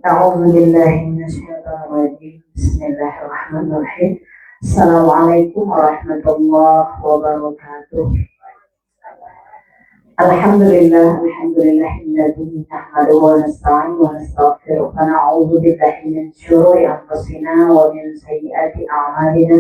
أعوذ بالله من الشيطان الرجيم بسم الله الرحمن الرحيم السلام عليكم ورحمة الله وبركاته الحمد لله الذي نحمده ونستعينه ونستغفره ونعوذ بالله من شرور أنفسنا ومن سيئات أعمالنا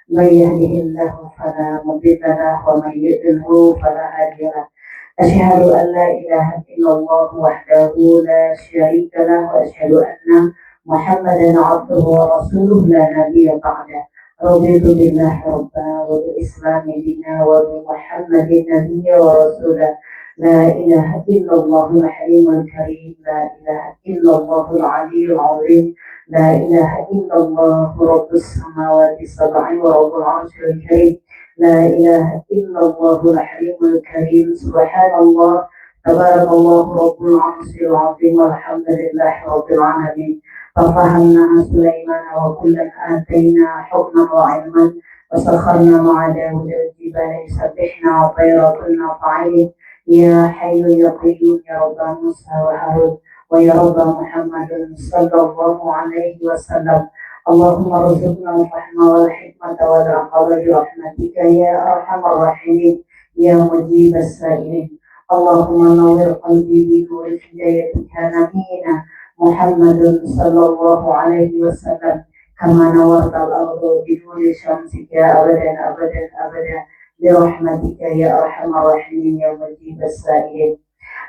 من يهده الله فلا مضل له ومن يضلل فلا هادي له أشهد أن لا إله إلا الله وحده لا شريك له وأشهد أن محمدا عبده ورسوله لا نبي بعده رضيت بالله ربا وبالإسلام دينا وبمحمد نبيا ورسولا لا إله إلا الله الحليم الكريم لا إله إلا الله العلي العظيم لا إله إلا الله رب السماوات السبع ورب العرش الكريم لا إله إلا الله الحليم الكريم سبحان الله تبارك الله رب العرش العظيم والحمد لله رب العالمين ففهمنا سليمان وكلا آتينا حكما وعلما وسخرنا مع داود الجبال يسبحنا وطير كنا فاعلين يا حي يا قيوم يا رب موسى وهارون ويا رب محمد صلى الله عليه وسلم اللهم ارزقنا الفهم والحكمة والعقل برحمتك يا أرحم الراحمين يا مجيب السائلين اللهم نور قلبي بنور هدايتك نبينا محمد صلى الله عليه وسلم كما نورت الأرض بنور شمسك أبدا أبدا أبدا برحمتك يا أرحم الراحمين يا مجيب السائلين.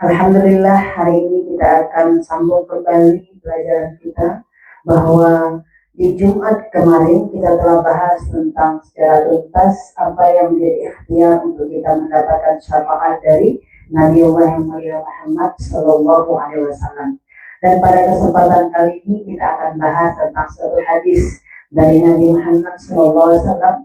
Alhamdulillah, hari ini kita akan sambung kembali pelajaran kita, bahwa di Jumat kemarin kita telah bahas tentang secara tuntas apa yang menjadi ikhtiar untuk kita mendapatkan syafaat dari Nabi Allah Muhammad Sallallahu Alaihi Wasallam. Dan pada kesempatan kali ini kita akan bahas tentang satu hadis dari Nabi Muhammad Sallallahu Alaihi Wasallam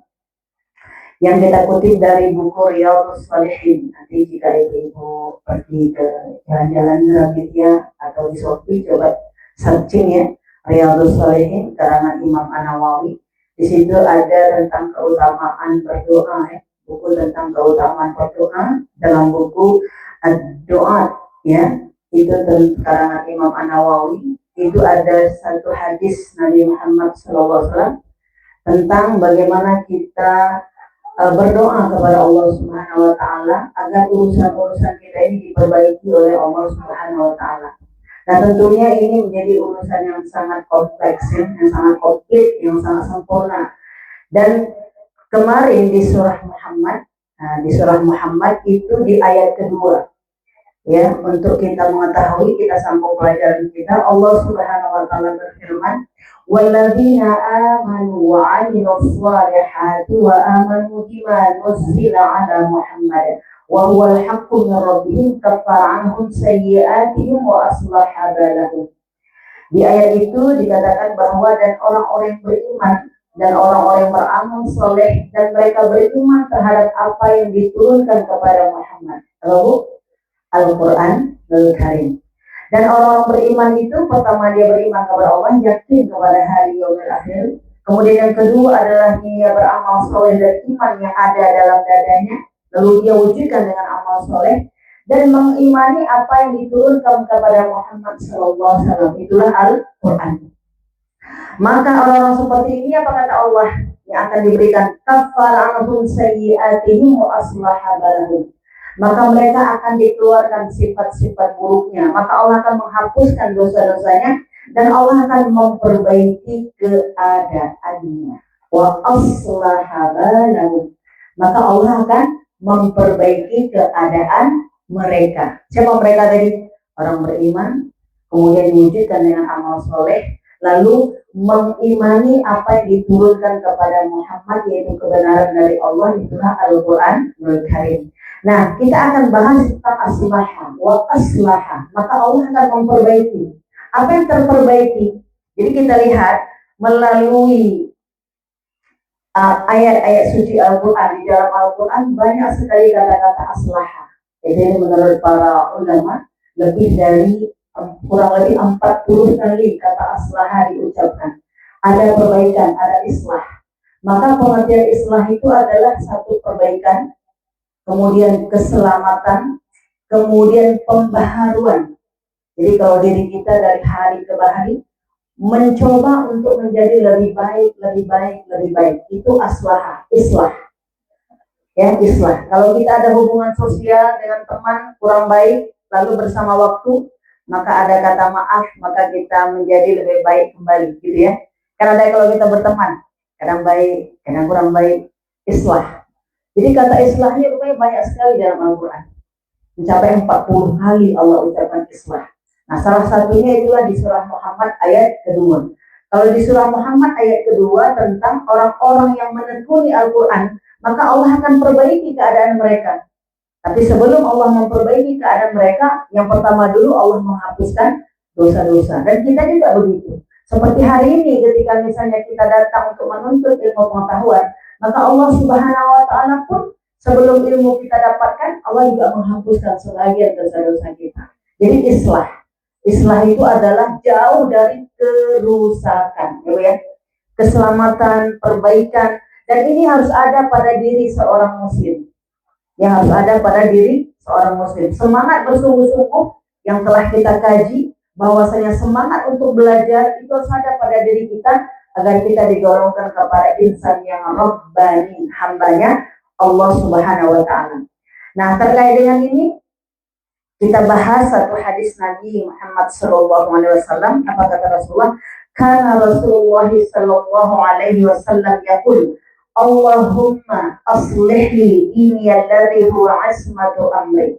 yang kita kutip dari buku Riyadhus Shalihin. Nanti jika ibu pergi ke jalan-jalan Gramedia atau di Shopee, coba searching ya, Riyadhus Shalihin karangan Imam An-Nawawi. Di situ ada tentang keutamaan berdoa, buku tentang keutamaan berdoa dalam buku Ad-Doa ya, itu karangan Imam An-Nawawi. Itu ada satu hadis Nabi Muhammad SAW tentang bagaimana kita berdoa kepada Allah Subhanahu wa taala agar urusan-urusan kita ini diperbaiki oleh Allah Subhanahu wa taala. Nah, tentunya ini menjadi urusan yang sangat kompleks, yang sangat komplit, yang sangat sempurna. Dan kemarin di surah Muhammad itu di ayat kedua. Ya, untuk kita mengetahui, kita sambung pelajaran kita, Allah Subhanahu wa taala berfirman, "Walladzina amanu wa 'amilus shalihati wa amanu bima nuzila 'ala Muhammad wa huwal haqqu min rabbihim kaffara 'anhum sayyi'atihim wa aslaha balahum." Di ayat itu dikatakan bahwa dan orang-orang yang beriman dan orang-orang yang beramal soleh dan mereka beriman terhadap apa yang diturunkan kepada Muhammad, Al-Quran Al-Karim. Dan orang-orang beriman itu, pertama dia beriman kepada Allah, yakin kepada hari yaumil akhir. Kemudian yang kedua adalah dia beramal soleh dan iman yang ada dalam dadanya, lalu dia wujudkan dengan amal soleh dan mengimani apa yang diturunkan kepada Muhammad SAW. Itulah Al-Quran. Maka orang-orang seperti ini, apa kata Allah yang akan diberikan? Kaffara anhum sayyi'atihim wa aslaha balahum. Maka mereka akan dikeluarkan sifat-sifat buruknya, maka Allah akan menghapuskan dosa-dosanya dan Allah akan memperbaiki keadaannya. Wa aslaha balahum. Maka Allah akan memperbaiki keadaan mereka. Siapa mereka tadi? Orang beriman, kemudian diwujudkan dengan amal soleh, lalu mengimani apa yang diturunkan kepada Muhammad, yaitu kebenaran dari Allah, itulah Al-Quran Al-Karim. Nah, kita akan bahas tentang aslaha wa aslaha. Maka Allah akan memperbaiki. Apa yang terperbaiki? Jadi kita lihat melalui ayat-ayat suci Al-Quran. Di dalam Al-Quran banyak sekali kata-kata aslaha. Jadi menurut para ulama, lebih dari kurang lebih 40 kali kata aslaha diucapkan. Ada perbaikan, ada islah. Maka pengertian islah itu adalah satu perbaikan, kemudian keselamatan, kemudian pembaharuan. Jadi kalau diri kita dari hari ke hari mencoba untuk menjadi lebih baik, lebih baik, lebih baik, itu islah. Ya, islah. Kalau kita ada hubungan sosial dengan teman kurang baik, lalu bersama waktu, maka ada kata maaf, maka kita menjadi lebih baik kembali, gitu ya. Karena ada kalau kita berteman, kadang baik, kadang kurang baik, islah. Jadi kata islahnya rupanya banyak sekali dalam Al-Quran. Mencapai 40 kali Allah ucapkan islah. Nah, salah satunya itulah di surah Muhammad ayat kedua. Kalau di surah Muhammad ayat kedua tentang orang-orang yang menekuni Al-Quran, maka Allah akan perbaiki keadaan mereka. Tapi sebelum Allah memperbaiki keadaan mereka, yang pertama dulu Allah menghapuskan dosa-dosa. Dan kita juga begitu. Seperti hari ini ketika misalnya kita datang untuk menuntut ilmu pengetahuan, maka Allah Subhanahu wa Ta'ala pun sebelum ilmu kita dapatkan, Allah juga menghapuskan sebagian dosa-dosa kita. Jadi islah itu adalah jauh dari kerusakan, ya, keselamatan, perbaikan, dan ini harus ada pada diri seorang muslim. Yang harus ada pada diri seorang muslim. Semangat bersungguh-sungguh yang telah kita kaji, bahwasanya semangat untuk belajar itu harus ada pada diri kita agar kita digolongkan kepada insan yang rabbani, hambanya Allah Subhanahu wa Ta'ala. Nah, terkait dengan ini kita bahas satu hadis Nabi Muhammad sallallahu alaihi wasallam. Apa kata Rasulullah? Kana Rasulullah sallallahu alaihi wasallam yaqul, Allahumma aslih li dini alladhi huwa asmatu amri,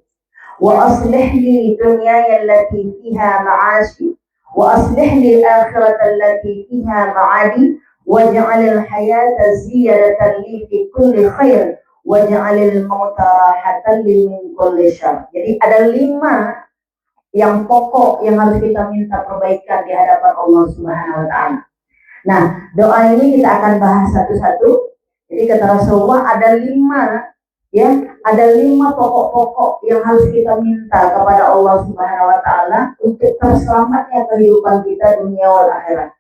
wa aslih li dunyaya allati fiha ma'ashi, wa aslih li akhirata allati fiha ma'adi, waj'alil hayata ziyadatan li fi kulli khair, waj'alil mauta rahatan li min kulli syarr. Jadi ada 5 yang pokok yang harus kita minta perbaikan di hadapan Allah Subhanahu wa Ta'ala. Nah, doa ini kita akan bahas satu-satu. Jadi kata Rasulullah ada 5 pokok-pokok yang harus kita minta kepada Allah Subhanahu wa Ta'ala untuk terselamatnya kehidupan kita dunia wal akhirat.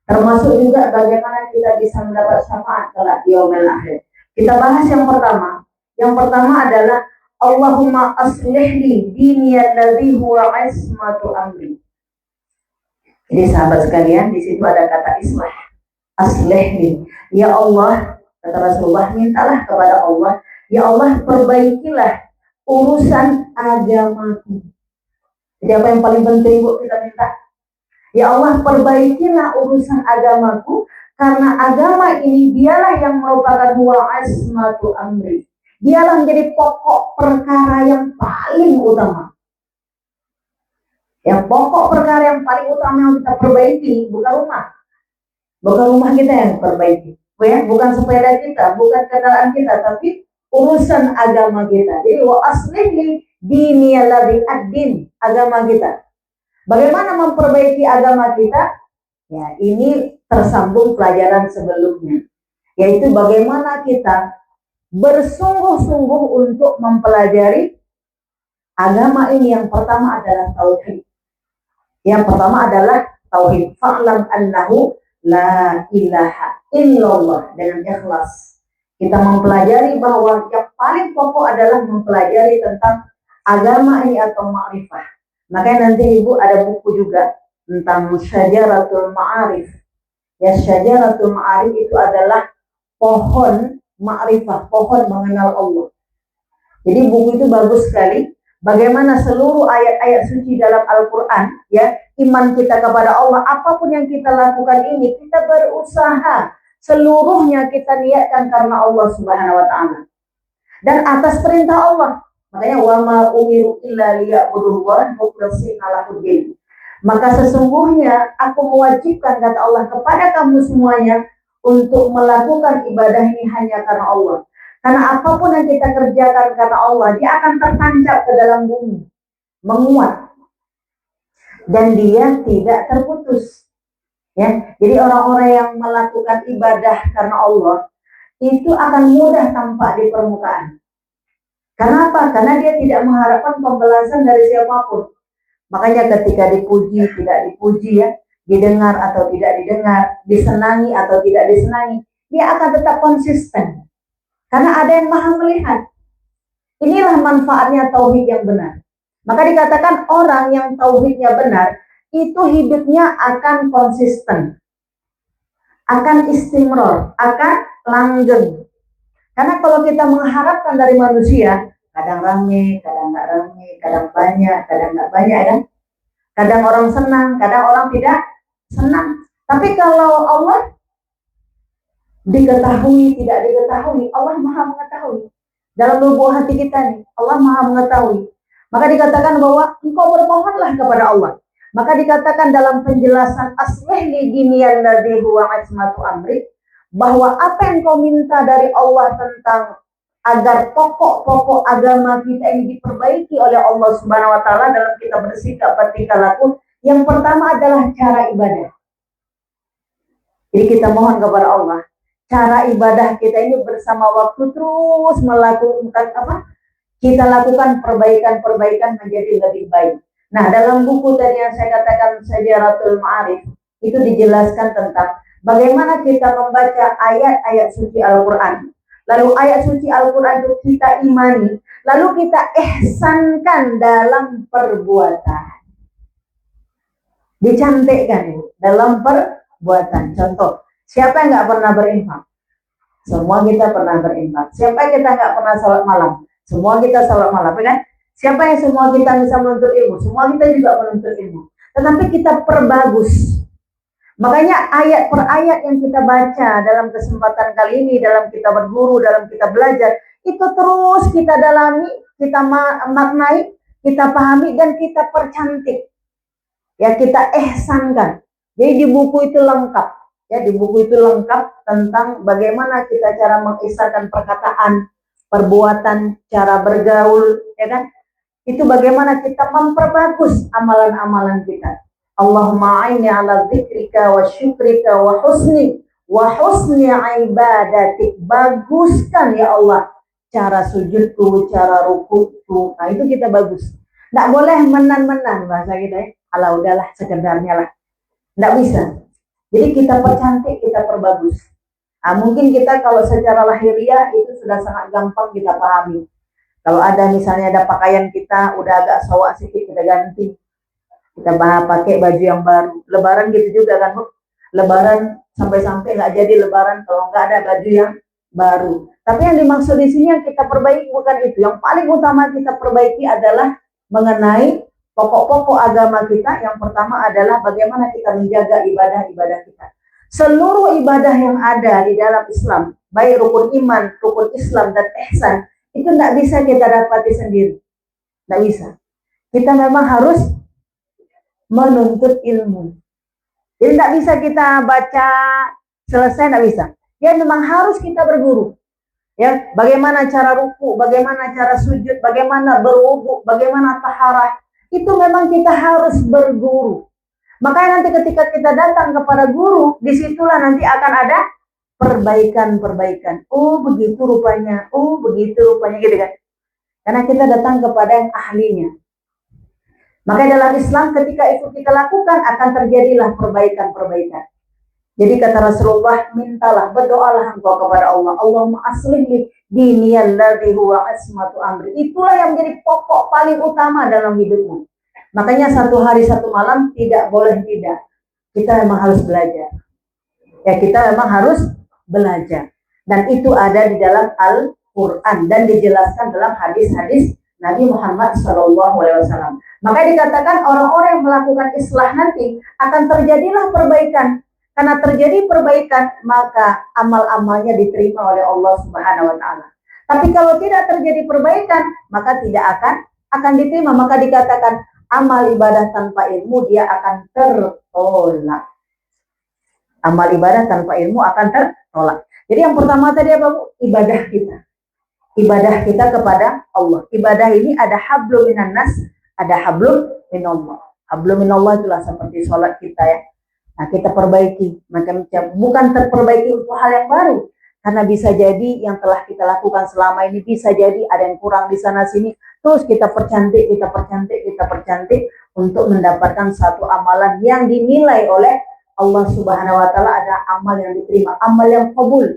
Termasuk juga bagaimana kita bisa mendapat syafaat kelak di yaumil akhir. Kita bahas yang pertama. Yang pertama adalah Allahumma aslih li dini alladhi huwa ismatu amri. Jadi sahabat sekalian, di situ ada kata islah. Aslih li. Ya Allah, kata Rasulullah, mintalah kepada Allah, ya Allah perbaikilah urusan agamaku. Jadi apa yang paling penting Bu kita minta? Ya Allah perbaikilah urusan agamaku, karena agama ini dialah yang merupakan huwa asmatu amri. Dialah menjadi pokok perkara yang paling utama. Yang pokok perkara yang paling utama yang kita perbaiki bukan rumah. Bukan rumah kita yang perbaiki. Bukan sepeda kita, bukan kendaraan kita, tapi urusan agama kita. Jadi wa aslih dini alladhi ad-din, agama kita. Bagaimana memperbaiki agama kita? Ya, ini tersambung pelajaran sebelumnya, yaitu bagaimana kita bersungguh-sungguh untuk mempelajari agama ini. Yang pertama adalah tauhid. Yang pertama adalah tauhid. Fa'lam annahu la ilaha illallah, dengan ikhlas. Kita mempelajari bahwa yang paling pokok adalah mempelajari tentang agama ini atau ma'rifah. Makanya nanti Ibu ada buku juga tentang Syajaratul Ma'arif. Ya, Syajaratul Ma'arif itu adalah pohon ma'rifah, pohon mengenal Allah. Jadi buku itu bagus sekali. Bagaimana seluruh ayat-ayat suci dalam Al-Quran, ya, iman kita kepada Allah, apapun yang kita lakukan ini, kita berusaha seluruhnya kita niatkan karena Allah Subhanahu wa Ta'ala dan atas perintah Allah. Makanya wa ma umiru illa liya'budullaha mukhlishina lahuddin. Maka sesungguhnya aku mewajibkan, kata Allah, kepada kamu semuanya untuk melakukan ibadah ini hanya karena Allah. Karena apapun yang kita kerjakan karena Allah, dia akan tertancap ke dalam bumi, menguat, dan dia tidak terputus. Ya, jadi orang-orang yang melakukan ibadah karena Allah itu akan mudah tampak di permukaan. Kenapa? Karena dia tidak mengharapkan pembalasan dari siapapun. Makanya ketika dipuji, tidak dipuji, ya, didengar atau tidak didengar, disenangi atau tidak disenangi, dia akan tetap konsisten. Karena ada yang maha melihat. Inilah manfaatnya tauhid yang benar. Maka dikatakan orang yang tauhidnya benar, itu hidupnya akan konsisten, akan istimror, akan langgeng. Karena kalau kita mengharapkan dari manusia, kadang rame, kadang nggak rame, kadang banyak, kadang nggak banyak, kan? Kadang orang senang, kadang orang tidak senang. Tapi kalau Allah diketahui, tidak diketahui, Allah maha mengetahui. Dalam lubuk hati kita nih, Allah maha mengetahui. Maka dikatakan bahwa engkau bermohonlah kepada Allah. Maka dikatakan dalam penjelasan aslih li diniyan ladzi huwa ismatu amri, bahwa apa yang kau minta dari Allah tentang agar pokok-pokok agama kita ini diperbaiki oleh Allah Subhanahu wa taala dalam kita bersikap bertingkah laku, yang pertama adalah cara ibadah. Jadi kita mohon kepada Allah, cara ibadah kita ini bersama waktu terus melakukan apa? Kita lakukan perbaikan-perbaikan menjadi lebih baik. Nah, dalam buku tadi yang saya katakan Syajaratul Ma'arif, itu dijelaskan tentang bagaimana kita membaca ayat-ayat suci Al-Quran. Lalu ayat suci Al-Quran itu kita imani, lalu kita ihsankan dalam perbuatan. Dicantikkan itu dalam perbuatan. Contoh, siapa yang nggak pernah berinfak? Semua kita pernah berinfak. Siapa yang kita nggak pernah salat malam? Semua kita salat malam, kan? Siapa yang semua kita bisa menuntut ilmu? Semua kita juga menuntut ilmu. Tetapi kita perbagus. Makanya ayat per ayat yang kita baca dalam kesempatan kali ini, dalam kita berguru, dalam kita belajar, itu terus kita dalami, kita maknai, kita pahami, dan kita percantik. Ya, kita ihsankan. Jadi di buku itu lengkap. Ya, di buku itu lengkap tentang bagaimana kita cara mengisahkan perkataan, perbuatan, cara bergaul, ya kan? Itu bagaimana kita memperbagus amalan-amalan kita. Allahumma a'inni ala dzikrika wa syukrika wa husni ibadatik. Baguskan ya Allah cara sujudku, cara rukuku. Nah, itu kita bagus. Nggak boleh menan-menan bahasa kita ya. Alah udahlah sekedarnya lah. Nggak bisa. Jadi kita percantik, kita perbagus. Nah, mungkin kita kalau secara lahiriah itu sudah sangat gampang kita pahami. Kalau ada misalnya ada pakaian kita udah agak sawak sedikit, kita ganti. Kita pakai baju yang baru. Lebaran gitu juga kan, Bu. Lebaran sampai-sampai nggak jadi lebaran kalau nggak ada baju yang baru. Tapi yang dimaksud di sini yang kita perbaiki bukan itu. Yang paling utama kita perbaiki adalah mengenai pokok-pokok agama kita. Yang pertama adalah bagaimana kita menjaga ibadah-ibadah kita. Seluruh ibadah yang ada di dalam Islam, baik rukun iman, rukun Islam, dan ihsan, itu tidak bisa kita dapati sendiri. Tidak bisa. Kita memang harus menuntut ilmu. Jadi tidak bisa kita baca selesai, tidak bisa. Ya memang harus kita berguru. Ya, bagaimana cara ruku, bagaimana cara sujud, bagaimana berwudu, bagaimana taharah, itu memang kita harus berguru. Makanya nanti ketika kita datang kepada guru, disitulah nanti akan ada perbaikan-perbaikan. Oh begitu rupanya, oh begitu rupanya, gitu kan. Karena kita datang kepada yang ahlinya. Maka dalam Islam ketika itu kita lakukan akan terjadilah perbaikan-perbaikan. Jadi kata Rasulullah, mintalah, berdoalah engkau kepada Allah. Allahumma aslih li diniyal ladzi huwa ismatu amri. Itulah yang menjadi pokok paling utama dalam hidupmu. Makanya satu hari satu malam tidak boleh tidak. Kita memang harus belajar. Ya, kita memang harus belajar. Dan itu ada di dalam Al-Quran dan dijelaskan dalam hadis-hadis Nabi Muhammad SAW. Maka dikatakan orang-orang yang melakukan islah nanti akan terjadilah perbaikan. Karena terjadi perbaikan, maka amal-amalnya diterima oleh Allah Subhanahu wa taala. Tapi kalau tidak terjadi perbaikan, maka tidak akan diterima. Maka dikatakan amal ibadah tanpa ilmu dia akan tertolak. Amal ibadah tanpa ilmu akan tertolak. Jadi yang pertama tadi apa, Bu? Ibadah kita. Ibadah kita kepada Allah. Ibadah ini ada hablum minan nas, ada hablum minallah. Hablum minallah itulah seperti sholat kita ya. Nah, kita perbaiki, macam-macam. Bukan terperbaiki untuk hal yang baru. Karena bisa jadi yang telah kita lakukan selama ini, bisa jadi ada yang kurang di sana sini. Terus kita percantik, kita percantik, kita percantik untuk mendapatkan satu amalan yang dinilai oleh Allah Subhanahu wa taala, ada amal yang diterima, amal yang qabul.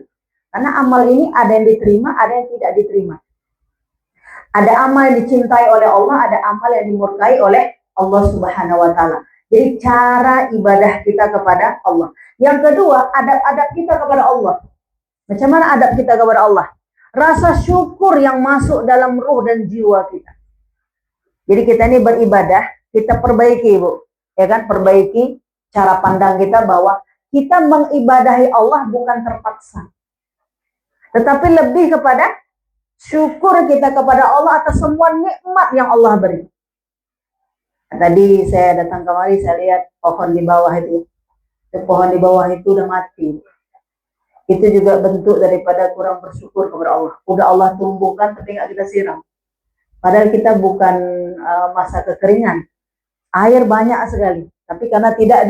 Karena amal ini ada yang diterima, ada yang tidak diterima. Ada amal yang dicintai oleh Allah, ada amal yang dimurkai oleh Allah Subhanahu wa taala. Jadi cara ibadah kita kepada Allah. Yang kedua, adab-adab kita kepada Allah. Macam mana adab kita kepada Allah? Rasa syukur yang masuk dalam ruh dan jiwa kita. Jadi kita ini beribadah, kita perbaiki, Bu. Ya kan? Perbaiki cara pandang kita bahwa kita mengibadahi Allah bukan terpaksa. Tetapi lebih kepada syukur kita kepada Allah atas semua nikmat yang Allah beri. Tadi saya datang kemari, saya lihat pohon di bawah itu. Pohon di bawah itu udah mati. Itu juga bentuk daripada kurang bersyukur kepada Allah. Udah Allah tumbuhkan tapi nggak kita siram. Padahal kita bukan masa kekeringan. Air banyak sekali. Tapi karena tidak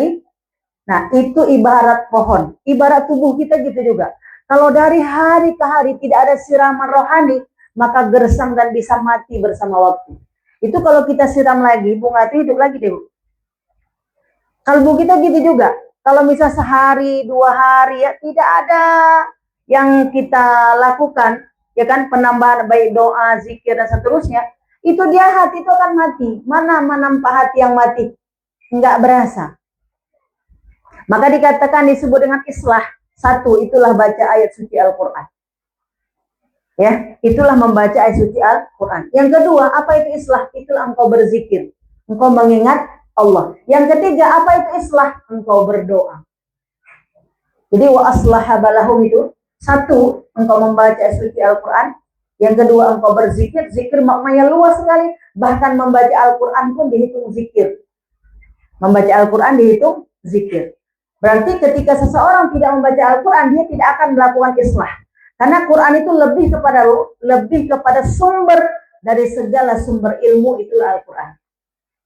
Nah, itu ibarat pohon. Ibarat tubuh kita gitu juga. Kalau dari hari ke hari tidak ada siraman rohani, maka gersang dan bisa mati bersama waktu. Itu kalau kita siram lagi, bunga itu hidup lagi deh, Bu. Kalbu kita gitu juga. Kalau misal sehari, 2 hari, ya tidak ada yang kita lakukan, ya kan, penambahan baik doa, zikir, dan seterusnya, itu dia hati itu akan mati. Mana menampak hati yang mati? Enggak berasa. Maka dikatakan disebut dengan islah. Satu, itulah baca ayat suci Al-Quran. Ya, itulah membaca ayat suci Al-Quran. Yang kedua, apa itu islah? Itulah engkau berzikir. Engkau mengingat Allah. Yang ketiga, apa itu islah? Engkau berdoa. Jadi wa aslaha balahum itu, satu, engkau membaca ayat suci Al-Quran. Yang kedua, engkau berzikir. Zikir maknanya luas sekali. Bahkan membaca Al-Quran pun dihitung zikir. Membaca Al-Quran dihitung zikir. Berarti ketika seseorang tidak membaca Al-Quran, dia tidak akan melakukan islah. Karena Quran itu lebih kepada sumber dari segala sumber ilmu, itulah Al-Quran.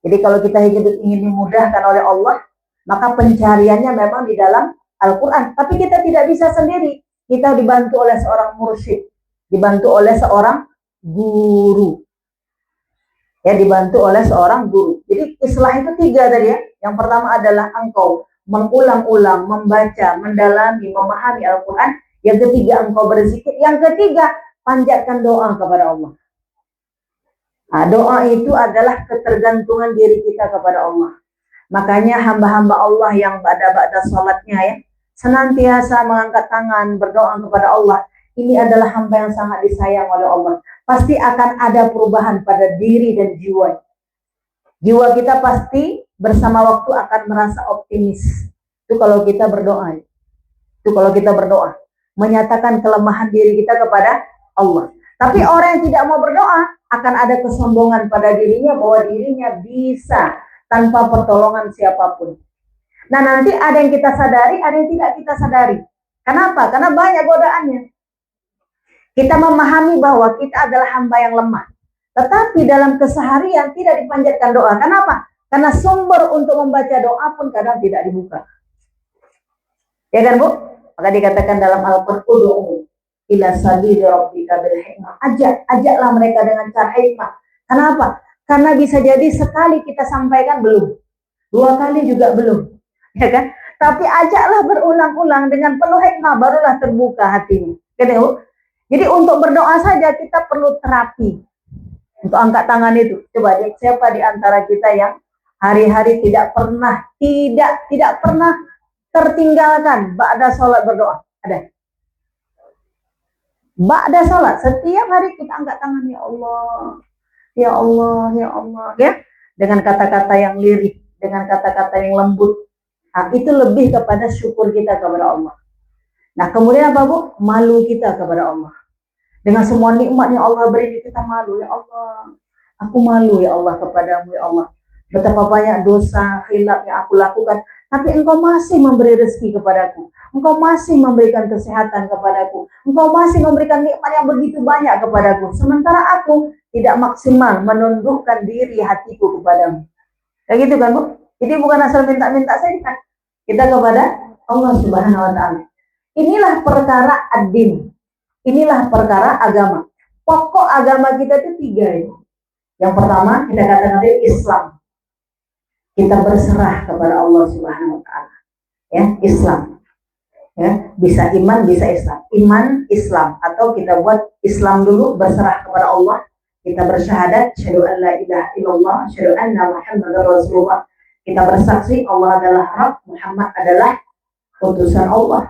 Jadi kalau kita ingin dimudahkan oleh Allah, maka pencariannya memang di dalam Al-Quran. Tapi kita tidak bisa sendiri. Kita dibantu oleh seorang mursyid, dibantu oleh seorang guru. Ya, dibantu oleh seorang guru. Jadi islah itu 3 tadi ya. Yang pertama adalah engkau mengulang-ulang, membaca, mendalami, memahami Al-Quran. Yang ketiga, engkau berzikir. Yang ketiga, panjatkan doa kepada Allah. Nah, doa itu adalah ketergantungan diri kita kepada Allah. Makanya hamba-hamba Allah yang ba'da sholatnya ya, senantiasa mengangkat tangan, berdoa kepada Allah. Ini adalah hamba yang sangat disayang oleh Allah. Pasti akan ada perubahan pada diri dan jiwa. Jiwa kita pasti bersama waktu akan merasa optimis. Itu kalau kita berdoa. Itu kalau kita berdoa. Menyatakan kelemahan diri kita kepada Allah. Tapi orang yang tidak mau berdoa, akan ada kesombongan pada dirinya bahwa dirinya bisa tanpa pertolongan siapapun. Nah, nanti ada yang kita sadari, ada yang tidak kita sadari. Kenapa? Karena banyak godaannya. Kita memahami bahwa kita adalah hamba yang lemah. Tetapi dalam keseharian tidak dipanjatkan doa. Kenapa? Karena sumber untuk membaca doa pun kadang tidak dibuka. Ya kan, Bu? Maka dikatakan dalam Al-Qur'an, ud'u ila sabili rabbika bil hikmah. Ajaklah mereka dengan cara hikmah. Kenapa? Karena bisa jadi sekali kita sampaikan belum. 2 kali juga belum. Ya kan? Tapi ajaklah berulang-ulang dengan penuh hikmah, barulah terbuka hatimu. Kan, Bu? Jadi untuk berdoa saja kita perlu terapi. Untuk angkat tangan itu. Coba siapa di antara kita yang hari-hari tidak pernah tertinggalkan ba'da sholat berdoa? Ada? Ba'da sholat, setiap hari kita angkat tangan, ya Allah, ya Allah, ya Allah, ya, dengan kata-kata yang lirih, dengan kata-kata yang lembut. Nah, itu lebih kepada syukur kita kepada Allah. Nah, kemudian apa, Bu? Malu kita kepada Allah. Dengan semua nikmat yang Allah beri, kita malu, ya Allah, aku malu ya Allah kepadamu, ya Allah. Betapa banyak dosa, khilaf yang aku lakukan, tapi engkau masih memberi rezeki kepadaku. Engkau masih memberikan kesehatan kepadaku. Engkau masih memberikan nikmat yang begitu banyak kepadaku. Sementara aku tidak maksimal menundukkan diri hatiku kepadamu. Kayak gitu kan, Bu? Jadi bukan asal minta-minta saja. Kita kepada Allah Subhanahu wa Ta'ala. Inilah perkara ad-din. Inilah perkara agama. Pokok agama kita itu 3 ya. Yang pertama kita katakan Islam. Kita berserah kepada Allah Subhanahu wa Ta'ala. Ya, Islam. Ya, bisa iman, bisa Islam. Iman, Islam, atau kita buat Islam dulu, berserah kepada Allah. Kita bersyahadat, asyhadu an la ilaha illallah, asyhadu anna Muhammadar Rasulullah. Kita bersaksi Allah adalah Rabb, Muhammad adalah utusan Allah.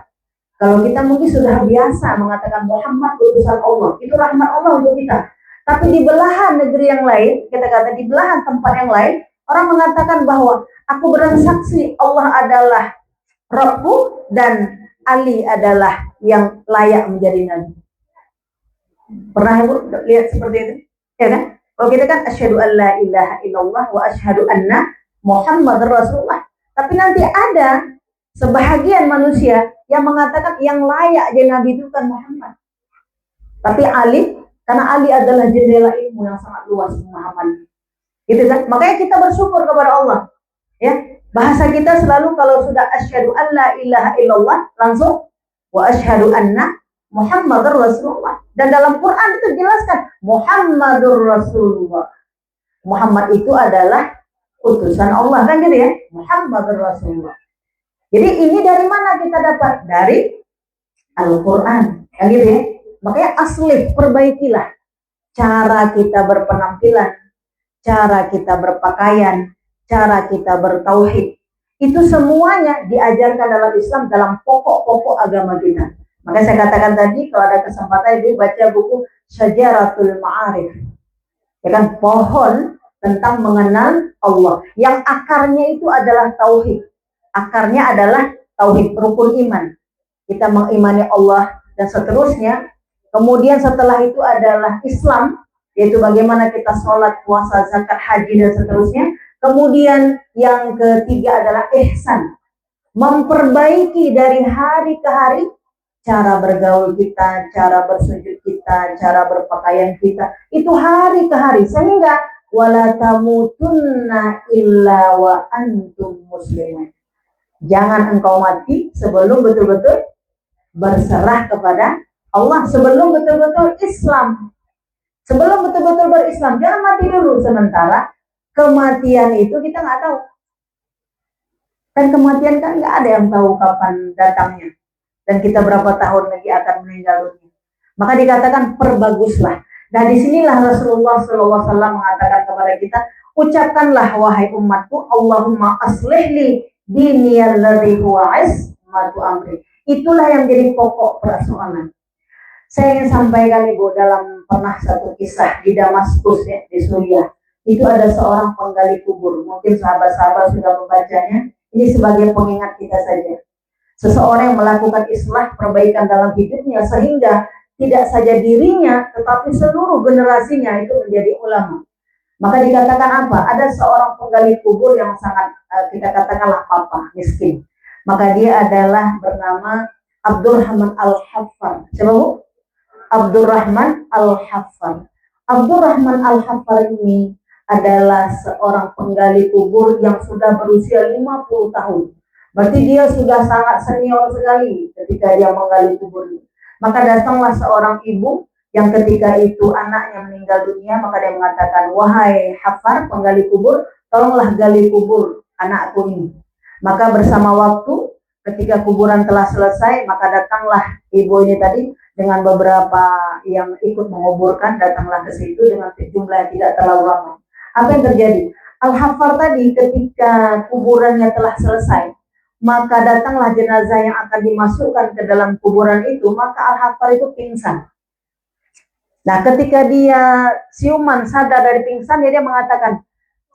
Kalau kita mungkin sudah biasa mengatakan Muhammad utusan Allah, itu rahmat Allah untuk kita. Tapi di belahan negeri yang lain, kita kata di belahan tempat yang lain, orang mengatakan bahwa aku bersaksi Allah adalah Rabbku dan Ali adalah yang layak menjadi nabi. Pernah Ibu lihat seperti itu? Ya kan? Kalau kita kan asyhadu an la ilaha illallah wa asyhadu anna Muhammadar Rasulullah. Tapi nanti ada sebahagian manusia yang mengatakan yang layak jadi nabi itu kan Muhammad. Tapi Ali, karena Ali adalah jendela ilmu yang sangat luas pemahaman. Gitu kan? Makanya kita bersyukur kepada Allah. Ya, bahasa kita selalu kalau sudah asyhadu an la ilaha illallah langsung wa asyhadu anna Muhammadar Rasulullah. Dan dalam Quran itu jelaskan Muhammadur Rasulullah. Muhammad itu adalah utusan Allah kan gitu ya, Muhammadur Rasulullah. Jadi ini dari mana kita dapat? Dari Al-Quran kan gitu ya. Makanya asli perbaikilah cara kita berpenampilan, cara kita berpakaian, cara kita bertauhid. Itu semuanya diajarkan dalam Islam dalam pokok-pokok agama kita. Makanya saya katakan tadi kalau ada kesempatan Ibu baca buku Syajaratul Ma'arif. Ya kan, pohon tentang mengenal Allah. Yang akarnya itu adalah tauhid. Akarnya adalah tauhid, rukun iman. Kita mengimani Allah dan seterusnya. Kemudian setelah itu adalah Islam, yaitu bagaimana kita sholat, puasa, zakat, haji dan seterusnya. Kemudian yang ketiga adalah ihsan. Memperbaiki dari hari ke hari cara bergaul kita, cara bersujud kita, cara berpakaian kita, itu hari ke hari, sehingga wala tamutunna illa wa antum muslimun. Jangan engkau mati sebelum betul-betul berserah kepada Allah, sebelum betul-betul Islam, sebelum betul-betul berislam. Jangan mati dulu, sementara kematian itu kita nggak tahu. Dan kematian kan nggak ada yang tahu kapan datangnya. Dan kita berapa tahun lagi akan meninggal dunia. Maka dikatakan perbaguslah. Dan disinilah Rasulullah SAW mengatakan kepada kita, ucapkanlah wahai umatku, Allahumma aslihli diniyal ladzi huwa ismatu amri. Itulah yang jadi pokok persoalan. Saya ingin sampaikan Ibu dalam pernah satu kisah di Damaskus ya, di Suriah. Itu ada seorang penggali kubur. Mungkin sahabat-sahabat sudah membacanya. Ini sebagai pengingat kita saja. Seseorang yang melakukan islah perbaikan dalam hidupnya sehingga tidak saja dirinya tetapi seluruh generasinya itu menjadi ulama. Maka dikatakan apa? Ada seorang penggali kubur yang sangat kita katakanlah papa, miskin. Maka dia adalah bernama Abdurrahman Al-Haffar. Coba Bu? Abdurrahman Al-Haffar. Abdurrahman Al-Haffar ini adalah seorang penggali kubur yang sudah berusia 50 tahun. Berarti dia sudah sangat senior sekali ketika dia menggali kubur. Maka datanglah seorang ibu yang ketika itu anaknya meninggal dunia, maka dia mengatakan, wahai Haffar, penggali kubur, tolonglah gali kubur anakku ini. Maka bersama waktu, ketika kuburan telah selesai, maka datanglah ibu ini tadi dengan beberapa yang ikut menguburkan, datanglah ke situ dengan jumlah yang tidak terlalu lama. Apa yang terjadi? Al-Haffar tadi ketika kuburannya telah selesai, maka datanglah jenazah yang akan dimasukkan ke dalam kuburan itu, maka Al-Haffar itu pingsan. Nah, ketika dia siuman sadar dari pingsan, dia mengatakan,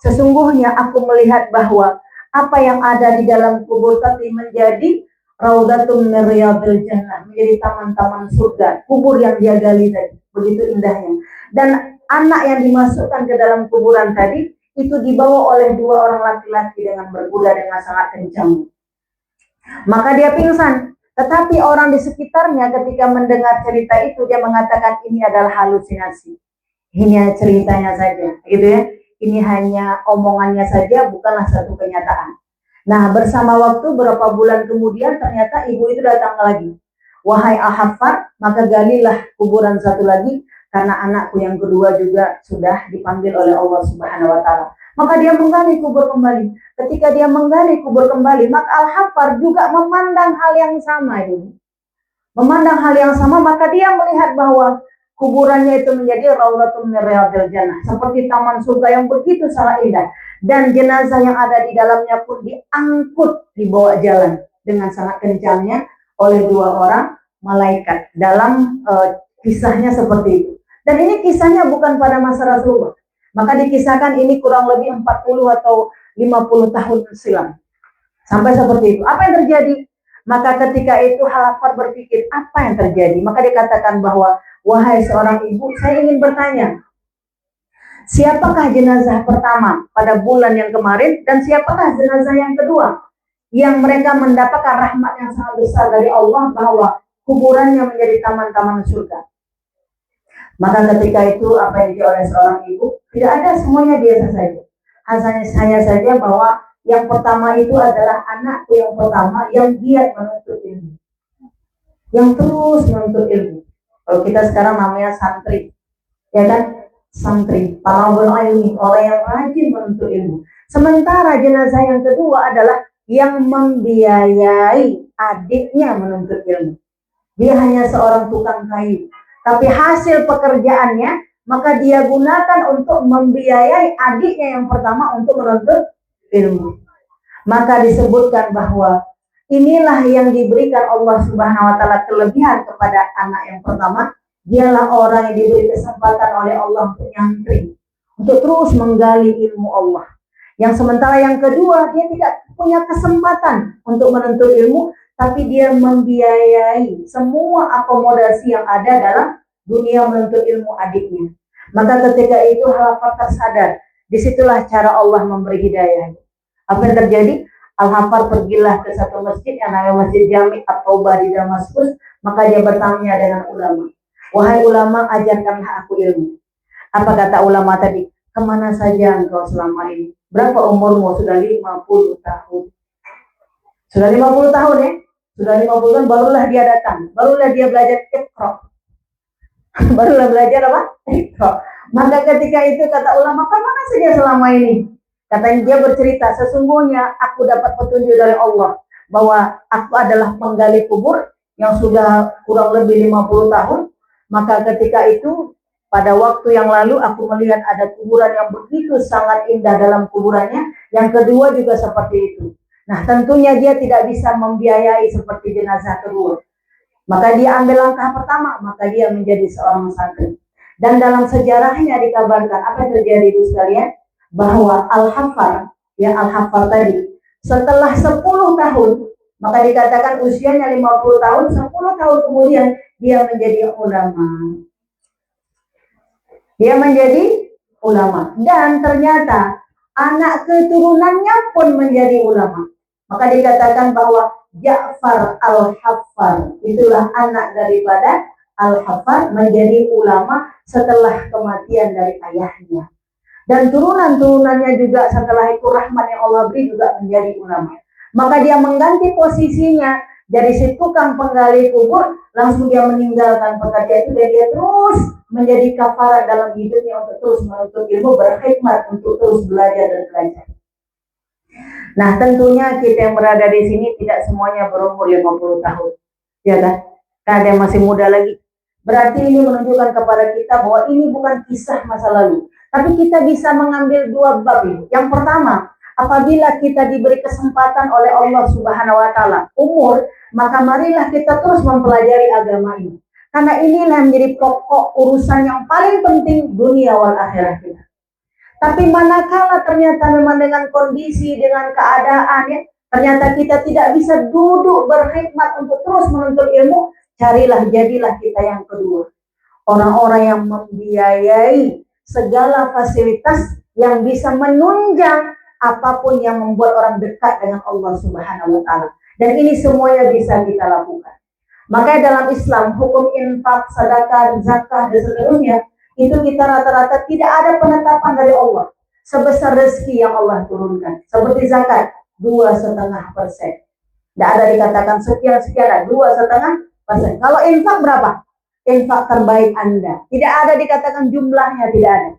sesungguhnya aku melihat bahwa apa yang ada di dalam kubur tadi menjadi Raudatun min Riyadil Jannah, menjadi taman-taman surga. Kubur yang dia gali tadi, begitu indahnya. Dan anak yang dimasukkan ke dalam kuburan tadi, itu dibawa oleh dua orang laki-laki dengan berkuda dengan sangat kencang. Maka dia pingsan. Tetapi orang di sekitarnya ketika mendengar cerita itu, dia mengatakan ini adalah halusinasi. Ini ceritanya saja, gitu ya. Ini hanya omongannya saja, bukanlah satu kenyataan. Nah, bersama waktu beberapa bulan kemudian ternyata ibu itu datang lagi. Wahai Al-Haffar, maka galilah kuburan satu lagi karena anakku yang kedua juga sudah dipanggil oleh Allah Subhanahu wa taala. Maka dia menggali kubur kembali. Ketika dia menggali kubur kembali, maka Al-Haffar juga memandang hal yang sama ini. Memandang hal yang sama, maka dia melihat bahwa kuburannya itu menjadi raudhatun min riyadil jannah, seperti taman surga yang begitu sangat indah. Dan jenazah yang ada di dalamnya pun diangkut, dibawa jalan dengan sangat kencangnya oleh 2 orang malaikat. Dalam kisahnya seperti itu. Dan ini kisahnya bukan pada masa Rasulullah. Maka dikisahkan ini kurang lebih 40 atau 50 tahun silam. Sampai seperti itu. Apa yang terjadi? Maka ketika itu Al-Haffar berpikir, apa yang terjadi? Maka dikatakan bahwa, wahai seorang ibu, saya ingin bertanya, siapakah jenazah pertama pada bulan yang kemarin dan siapakah jenazah yang kedua yang mereka mendapatkan rahmat yang sangat besar dari Allah bahwa kuburannya menjadi taman-taman surga. Maka ketika itu apa yang dijawab oleh seorang ibu, tidak ada, semuanya biasa saja. Hanya saya saja bahwa yang pertama itu adalah anakku yang pertama yang giat menuntut ilmu, yang terus menuntut ilmu. Kalau kita sekarang namanya santri, ya kan? Santri, talabul ilmi, orang yang rajin menuntut ilmu. Sementara jenazah yang kedua adalah yang membiayai adiknya menuntut ilmu. Dia hanya seorang tukang kayu, tapi hasil pekerjaannya maka dia gunakan untuk membiayai adiknya yang pertama untuk menuntut ilmu. Maka disebutkan bahwa inilah yang diberikan Allah Subhanahu wa taala kelebihan kepada anak yang pertama. Dialah orang yang diberi kesempatan oleh Allah untuk nyantri, untuk terus menggali ilmu Allah. Yang sementara yang kedua, dia tidak punya kesempatan untuk menuntut ilmu, tapi dia membiayai semua akomodasi yang ada dalam dunia menuntut ilmu adiknya. Maka ketika itu Al-Haffar tersadar, disitulah cara Allah memberi hidayah. Apa yang terjadi? Al-Haffar pergilah ke satu masjid yang namanya Masjid Jami' At-Taubah di Damaskus, maka dia bertanya dengan ulama. Wahai ulama, ajarkanlah aku ilmu. Apa kata ulama tadi? Kemana saja engkau selama ini? Berapa umurmu? Sudah 50 tahun. Sudah 50 tahun ya? Sudah 50 tahun barulah dia datang. Barulah dia belajar Iqra. Barulah belajar apa? Iqra. Maka ketika itu kata ulama, kemana saja selama ini? Katanya dia bercerita, sesungguhnya aku dapat petunjuk dari Allah bahwa aku adalah penggali kubur yang sudah kurang lebih 50 tahun. Maka ketika itu pada waktu yang lalu aku melihat ada kuburan yang begitu sangat indah dalam kuburannya. Yang kedua juga seperti itu. Nah tentunya dia tidak bisa membiayai seperti jenazah kedua. Maka dia ambil langkah pertama, maka dia menjadi seorang santri. Dan dalam sejarahnya dikabarkan apa yang terjadi itu sekalian, bahwa Al-Haffar, ya Al-Haffar tadi, setelah 10 tahun, maka dikatakan usianya 50 tahun, 10 tahun kemudian dia menjadi ulama. Dia menjadi ulama. Dan ternyata anak keturunannya pun menjadi ulama. Maka dikatakan bahwa Ja'far Al-Haffar, itulah anak daripada Al-Haffar, menjadi ulama setelah kematian dari ayahnya. Dan turunan-turunannya juga setelah itu rahmat yang Allah beri juga menjadi ulama. Maka dia mengganti posisinya dari si tukang penggali kubur, langsung dia meninggalkan pekerjaan itu dan dia terus menjadi kafarat dalam hidupnya untuk terus menuntut ilmu, berkhidmat untuk terus belajar dan belajar. Nah tentunya kita yang berada di sini tidak semuanya berumur 50 tahun, ya kan? Karena ada yang masih muda lagi. Berarti ini menunjukkan kepada kita bahwa ini bukan kisah masa lalu, tapi kita bisa mengambil 2 bab ini. Yang pertama, apabila kita diberi kesempatan oleh Allah Subhanahu wa taala umur, maka marilah kita terus mempelajari agama ini. Karena inilah menjadi pokok urusan yang paling penting dunia wal akhirat kita. Tapi manakala ternyata memang dengan kondisi, dengan keadaan ya, ternyata kita tidak bisa duduk berkhidmat untuk terus menuntut ilmu, jadilah kita yang kedua. Orang-orang yang membiayai segala fasilitas yang bisa menunjang apapun yang membuat orang dekat dengan Allah Subhanahu wa taala. Dan ini semuanya bisa kita lakukan. Makanya dalam Islam hukum infak, sedekah, zakat dan seterusnya itu kita rata-rata tidak ada penetapan dari Allah sebesar rezeki yang Allah turunkan. Seperti zakat 2,5%. Tidak ada dikatakan sekian 2,5%. Kalau infak berapa? Infak terbaik Anda. Tidak ada dikatakan jumlahnya, tidak ada.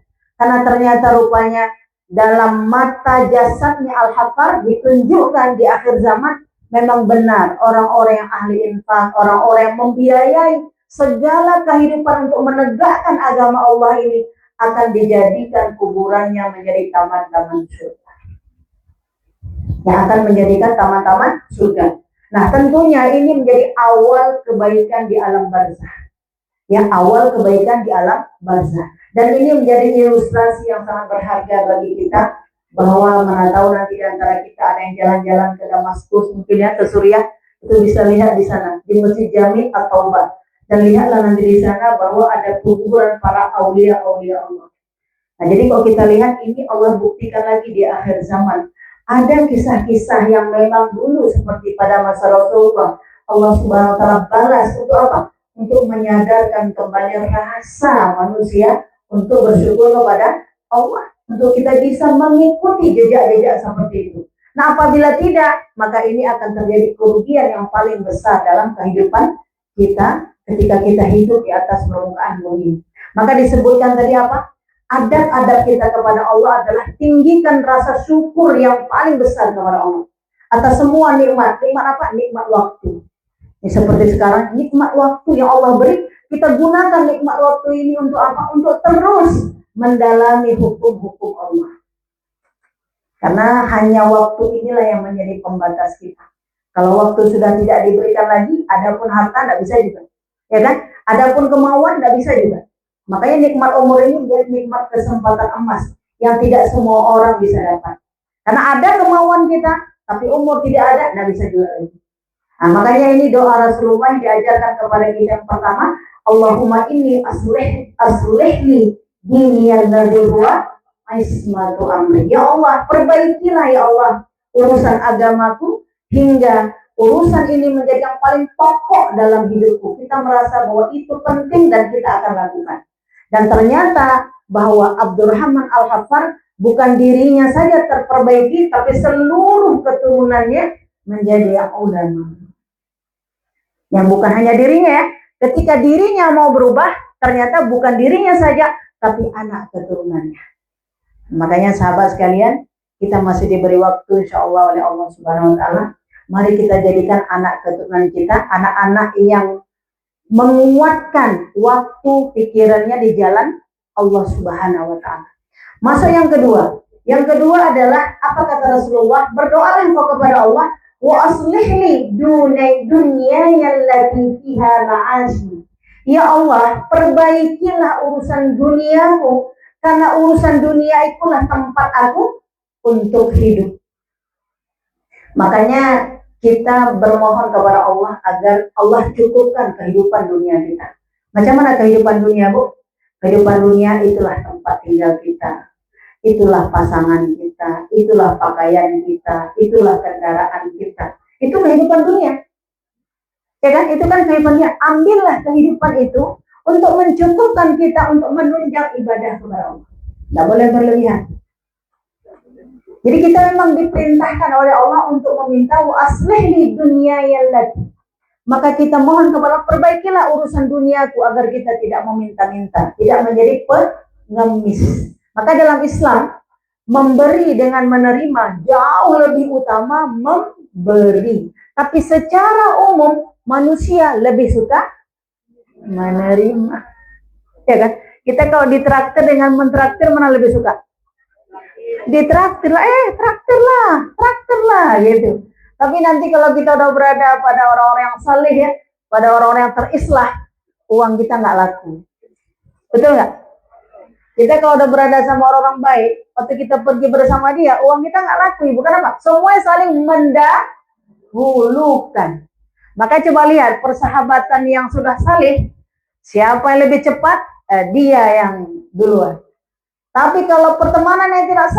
Karena ternyata rupanya dalam mata jasadnya Al-Haffar ditunjukkan di akhir zaman memang benar orang-orang yang ahli infak, orang-orang yang membiayai segala kehidupan untuk menegakkan agama Allah ini akan dijadikan kuburannya menjadi taman-taman surga. Yang akan menjadikan taman-taman surga. Nah, tentunya ini menjadi awal kebaikan di alam barzah. Ya, awal kebaikan di alam barzah. Dan ini menjadi ilustrasi yang sangat berharga bagi kita, bahwa mana tahu nanti di antara kita ada yang jalan-jalan ke Damaskus, mungkin ya ke Suriah, itu bisa lihat di sana di Masjid Jami atau Taubat, dan lihatlah nanti di sana bahwa ada kuburan para aulia-aulia Allah. Nah, jadi kalau kita lihat ini Allah buktikan lagi di akhir zaman. Ada kisah-kisah yang memang dulu seperti pada masa Rasulullah, Allah Subhanahu wa taala balas untuk apa? Untuk menyadarkan kembali rasa manusia untuk bersyukur kepada Allah, untuk kita bisa mengikuti jejak-jejak seperti itu. Nah, apabila tidak, maka ini akan terjadi kerugian yang paling besar dalam kehidupan kita ketika kita hidup di atas permukaan bumi. Maka disebutkan tadi apa? Adab-adab kita kepada Allah adalah tinggikan rasa syukur yang paling besar kepada Allah atas semua nikmat. Nikmat apa? Nikmat waktu. Ini seperti sekarang, nikmat waktu yang Allah beri, kita gunakan nikmat waktu ini untuk apa? Untuk terus mendalami hukum-hukum Allah. Karena hanya waktu inilah yang menjadi pembatas kita. Kalau waktu sudah tidak diberikan lagi, adapun harta tidak bisa juga, ya kan? Adapun kemauan tidak bisa juga. Makanya nikmat umur ini menjadi nikmat kesempatan emas yang tidak semua orang bisa dapat. Karena ada kemauan kita, tapi umur tidak ada, tidak bisa juga lagi. Nah, makanya ini doa Rasulullah yang diajarkan kepada kita yang pertama, Allahumma inni aslihli dini alladzi huwa ismatu amri. Ya Allah, perbaikilah ya Allah urusan agamaku hingga urusan ini menjadi yang paling pokok dalam hidupku. Kita merasa bahwa itu penting dan kita akan lakukan. Dan ternyata bahwa Abdurrahman Al-Haffar bukan dirinya saja terperbaiki, tapi seluruh keturunannya menjadi ulama. Yang bukan hanya dirinya ya, ketika dirinya mau berubah, ternyata bukan dirinya saja, tapi anak keturunannya. Makanya sahabat sekalian, kita masih diberi waktu insya Allah oleh Allah Subhanahu wa taala. Mari kita jadikan anak keturunan kita, anak-anak yang menguatkan waktu pikirannya di jalan Allah Subhanahu wa taala. Masuk yang kedua. Yang kedua adalah apa kata Rasulullah? Berdoalah engkau kepada Allah, wa aslihli dunyaya allati fiha ma'ashi. Ya Allah, perbaikilah urusan duniaku, karena urusan dunia itulah tempat aku untuk hidup. Makanya kita bermohon kepada Allah agar Allah cukupkan kehidupan dunia kita. Macam mana kehidupan dunia, Bu? Kehidupan dunia itulah tempat tinggal kita, itulah pasangan kita, itulah pakaian kita, itulah kendaraan kita. Itu kehidupan dunia. Ya kan? Itu kan kehidupannya. Ambillah kehidupan itu untuk mencukupkan kita untuk menunjang ibadah kepada Allah. Tidak boleh berlebihan. Jadi kita memang diperintahkan oleh Allah untuk meminta wa aslihli dunyaya allati. Maka kita mohon kepada Allah, perbaikilah urusan duniaku agar kita tidak meminta-minta, tidak menjadi pengemis. Maka dalam Islam, memberi dengan menerima jauh lebih utama memberi. Tapi secara umum manusia lebih suka menerima. Ya kan? Kita kalau ditraktir dengan mentraktir, mana lebih suka? Ditraktir lah, traktir lah gitu. Tapi nanti kalau kita udah berada pada orang-orang yang saleh ya, pada orang-orang yang terislah, uang kita nggak laku. Betul nggak? Kita kalau udah berada sama orang-orang baik, waktu kita pergi bersama dia, uang kita nggak laku. Bukan apa? Semuanya saling mendahulukan. Maka coba lihat persahabatan yang sudah saleh, siapa yang lebih cepat? Dia yang duluan. Tapi kalau pertemanan yang tidak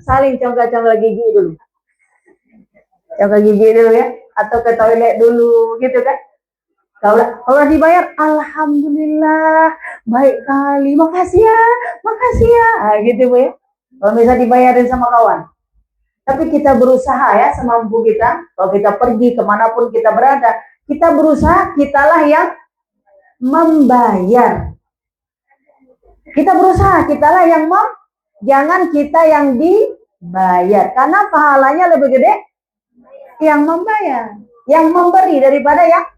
saling congkak-congkak gigi dulu. Congkak gigi dulu ya, atau ke toilet dulu gitu kan. Kalau dibayar, alhamdulillah, baik kali, makasih ya. Gitu Bu ya. Kalau bisa dibayarin sama kawan. Tapi kita berusaha ya semampu kita. Kalau kita pergi kemanapun kita berada, kita berusaha, kitalah yang membayar. Kita berusaha, kitalah yang jangan kita yang dibayar. Karena pahalanya lebih gede yang membayar, yang memberi daripada yang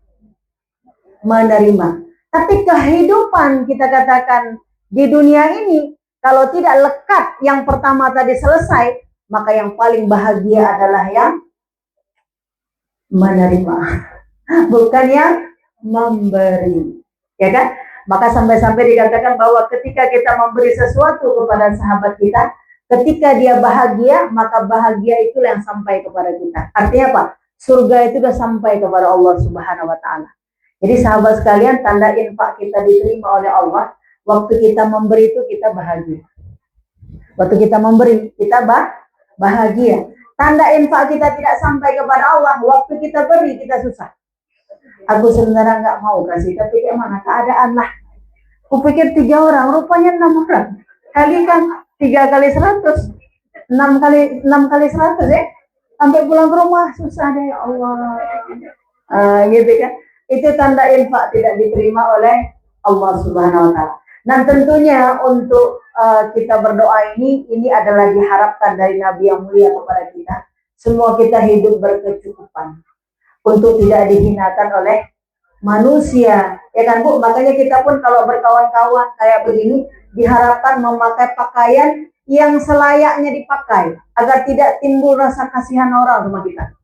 menerima. Tapi kehidupan kita katakan di dunia ini, kalau tidak lekat yang pertama tadi selesai, maka yang paling bahagia adalah yang menerima, bukan yang memberi. Ya kan? Maka sampai-sampai dikatakan bahwa ketika kita memberi sesuatu kepada sahabat kita, ketika dia bahagia, maka bahagia itulah yang sampai kepada kita. Artinya apa? Surga itu sudah sampai kepada Allah Subhanahu wa Ta'ala. Jadi sahabat sekalian, tanda infak kita diterima oleh Allah, waktu kita memberi itu kita bahagia. Waktu kita memberi, kita bahagia. Tanda infak kita tidak sampai kepada Allah, waktu kita beri, kita susah. Aku sebenarnya nggak mau kasih, tapi gimana keadaan lah. Kupikir 3 orang, rupanya 6 orang. Kalikan 3 kali 100, 6 kali 100 ya. Sampai pulang ke rumah susah deh, ya Allah. Gitu kan? Itu tanda infak tidak diterima oleh Allah Subhanahu Wa Taala. Dan tentunya untuk kita berdoa ini adalah diharapkan dari Nabi yang mulia kepada kita. Semua kita hidup berkecukupan, untuk tidak dihinakan oleh manusia, ya kan Bu? Makanya kita pun kalau berkawan-kawan kayak begini diharapkan memakai pakaian yang selayaknya dipakai, agar tidak timbul rasa kasihan orang sama kita.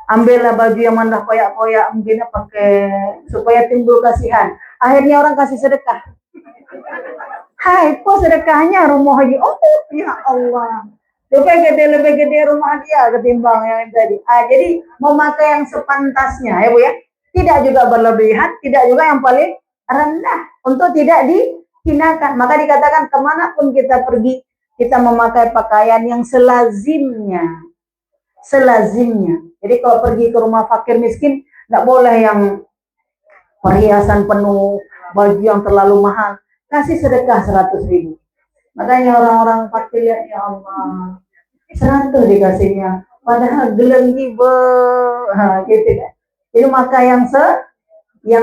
Ambillah baju yang mana koyak-koyak, mungkin pakai supaya timbul kasihan. Akhirnya orang kasih sedekah. Hai, kok sedekahnya rumah haji? Oh ya Allah, lebih gede rumah dia ketimbang yang tadi. Jadi memakai yang sepantasnya ya Bu ya. Tidak juga berlebihan, tidak juga yang paling rendah, untuk tidak dihinakan. Maka dikatakan kemanapun kita pergi, kita memakai pakaian yang selazimnya. Jadi kalau pergi ke rumah fakir miskin, tidak boleh yang perhiasan penuh, baju yang terlalu mahal. Kasih sedekah 100.000. Makanya orang-orang fakir ya Allah, 100 dikasihnya, padahal gelenggi gitu kan. Jadi maka yang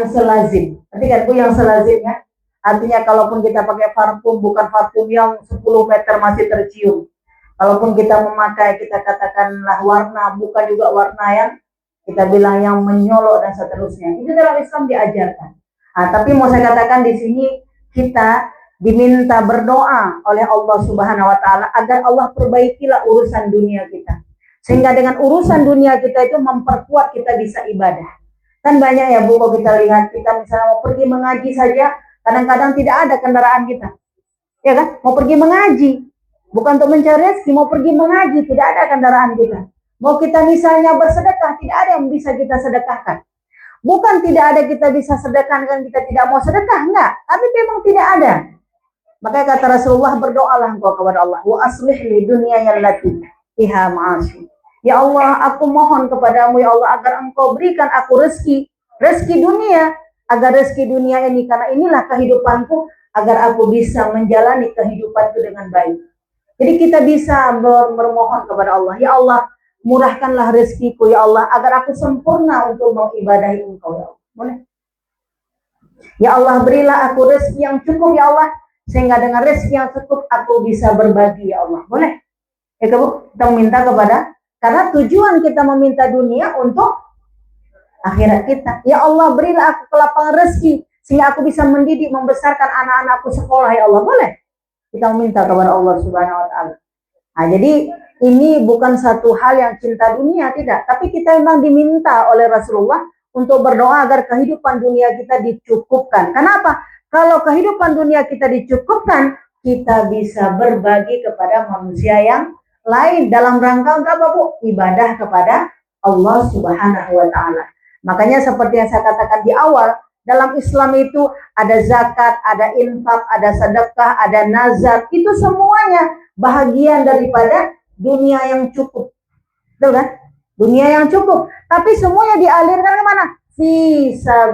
selazim. Nanti kan Bu, yang selazim ya. Artinya kalaupun kita pakai parfum, bukan parfum yang 10 meter masih tercium. Kalaupun kita memakai, kita katakanlah warna, bukan juga warna yang kita bilang yang menyolok dan seterusnya. Itu dalam Islam diajarkan. Tapi mau saya katakan di sini, kita diminta berdoa oleh Allah Subhanahu Wa Taala agar Allah perbaikilah urusan dunia kita. Sehingga dengan urusan dunia kita itu memperkuat kita bisa ibadah. Kan banyak ya Bu, kalau kita lihat, kita misalnya mau pergi mengaji saja, kadang-kadang tidak ada kendaraan kita. Ya kan? Mau pergi mengaji, bukan untuk mencari rezeki, mau pergi mengaji, tidak ada kendaraan kita. Mau kita misalnya bersedekah, tidak ada yang bisa kita sedekahkan. Bukan tidak ada kita bisa sedekahkan, kita tidak mau sedekah, enggak. Tapi memang tidak ada. Makanya kata Rasulullah, berdoalah engkau kepada Allah. Wa aslih li dunyaya allati fiha ma'ashi. Ya Allah, aku mohon kepadamu ya Allah agar engkau berikan aku rezeki dunia, agar rezeki dunia ini, karena inilah kehidupanku, agar aku bisa menjalani kehidupanku dengan baik. Jadi kita bisa bermohon kepada Allah, ya Allah, murahkanlah rezekiku ya Allah, agar aku sempurna untuk mengibadahi engkau ya Allah. Boleh? Ya Allah, berilah aku rezeki yang cukup ya Allah, sehingga dengan rezeki yang cukup aku bisa berbagi ya Allah. Boleh? Ya Bu, kita meminta kepada, karena tujuan kita meminta dunia untuk akhirat kita. Ya Allah, berilah aku kelapangan rezeki, sehingga aku bisa mendidik, membesarkan anak-anakku sekolah ya Allah. Boleh? Kita meminta kepada Allah Subhanahu Wa Taala. Jadi ini bukan satu hal yang cinta dunia, tidak. Tapi kita memang diminta oleh Rasulullah untuk berdoa agar kehidupan dunia kita dicukupkan. Kenapa? Kalau kehidupan dunia kita dicukupkan, kita bisa berbagi kepada manusia yang lain dalam rangka untuk apa Bu? Ibadah kepada Allah Subhanahu Wa Taala. Makanya seperti yang saya katakan di awal, dalam Islam itu ada zakat, ada infak, ada sedekah, ada nazar. Itu semuanya bahagian daripada dunia yang cukup. Betul kan? Dunia yang cukup. Tapi semuanya dialirkan kemana? Fisabilillah.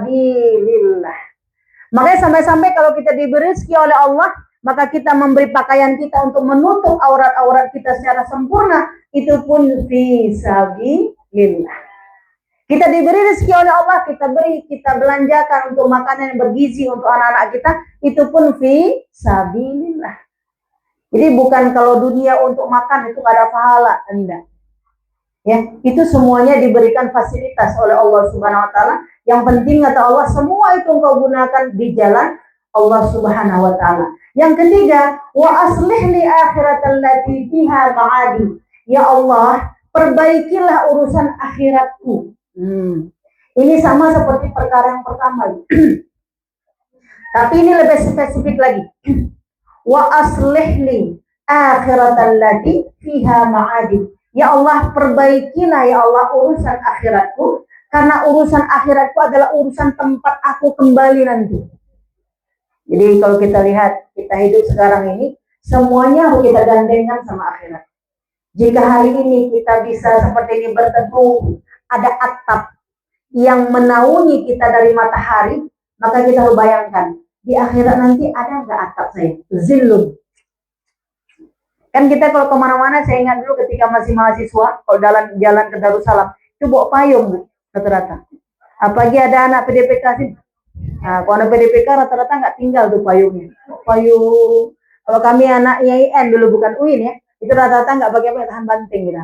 Makanya sampai-sampai kalau kita diberi rezeki oleh Allah, maka kita memberi pakaian kita untuk menutup aurat-aurat kita secara sempurna, itu pun fisabilillah. Kita diberi rezeki oleh Allah, kita beri, kita belanjakan untuk makanan yang bergizi untuk anak-anak kita, itu pun fisabilillah. Jadi bukan kalau dunia untuk makan itu nggak ada pahala, enggak. Ya, itu semuanya diberikan fasilitas oleh Allah Subhanahu Wa Taala Yang penting kata Allah, semua itu engkau gunakan di jalan Allah Subhanahu wa taala. Yang ketiga, wa aslih li akhiratal lati fiha ma'adi. Ya Allah, perbaikilah urusan akhiratku. Ini sama seperti perkara yang pertama. Tapi ini lebih spesifik lagi. Wa aslih li akhiratal lati fiha ma'adi. Ya Allah, perbaikilah ya Allah urusan akhiratku, karena urusan akhiratku adalah urusan tempat aku kembali nanti. Jadi kalau kita lihat, kita hidup sekarang ini, semuanya harus kita gandengkan sama akhirat. Jika hari ini kita bisa seperti ini berteduh, ada atap yang menaungi kita dari matahari, maka kita harus bayangkan, di akhirat nanti ada nggak atap saya? Zillun. Kan kita kalau kemana-mana, saya ingat dulu ketika masih mahasiswa, kalau jalan ke Darussalam, itu bawa payung rata-rata. Apalagi ada anak PDPK sih. Nah, kalau anak PDPK rata-rata nggak tinggal tuh payungnya. Payung, kalau kami anak IAIN dulu bukan UIN ya, itu rata-rata nggak pakai tahan banting gitu.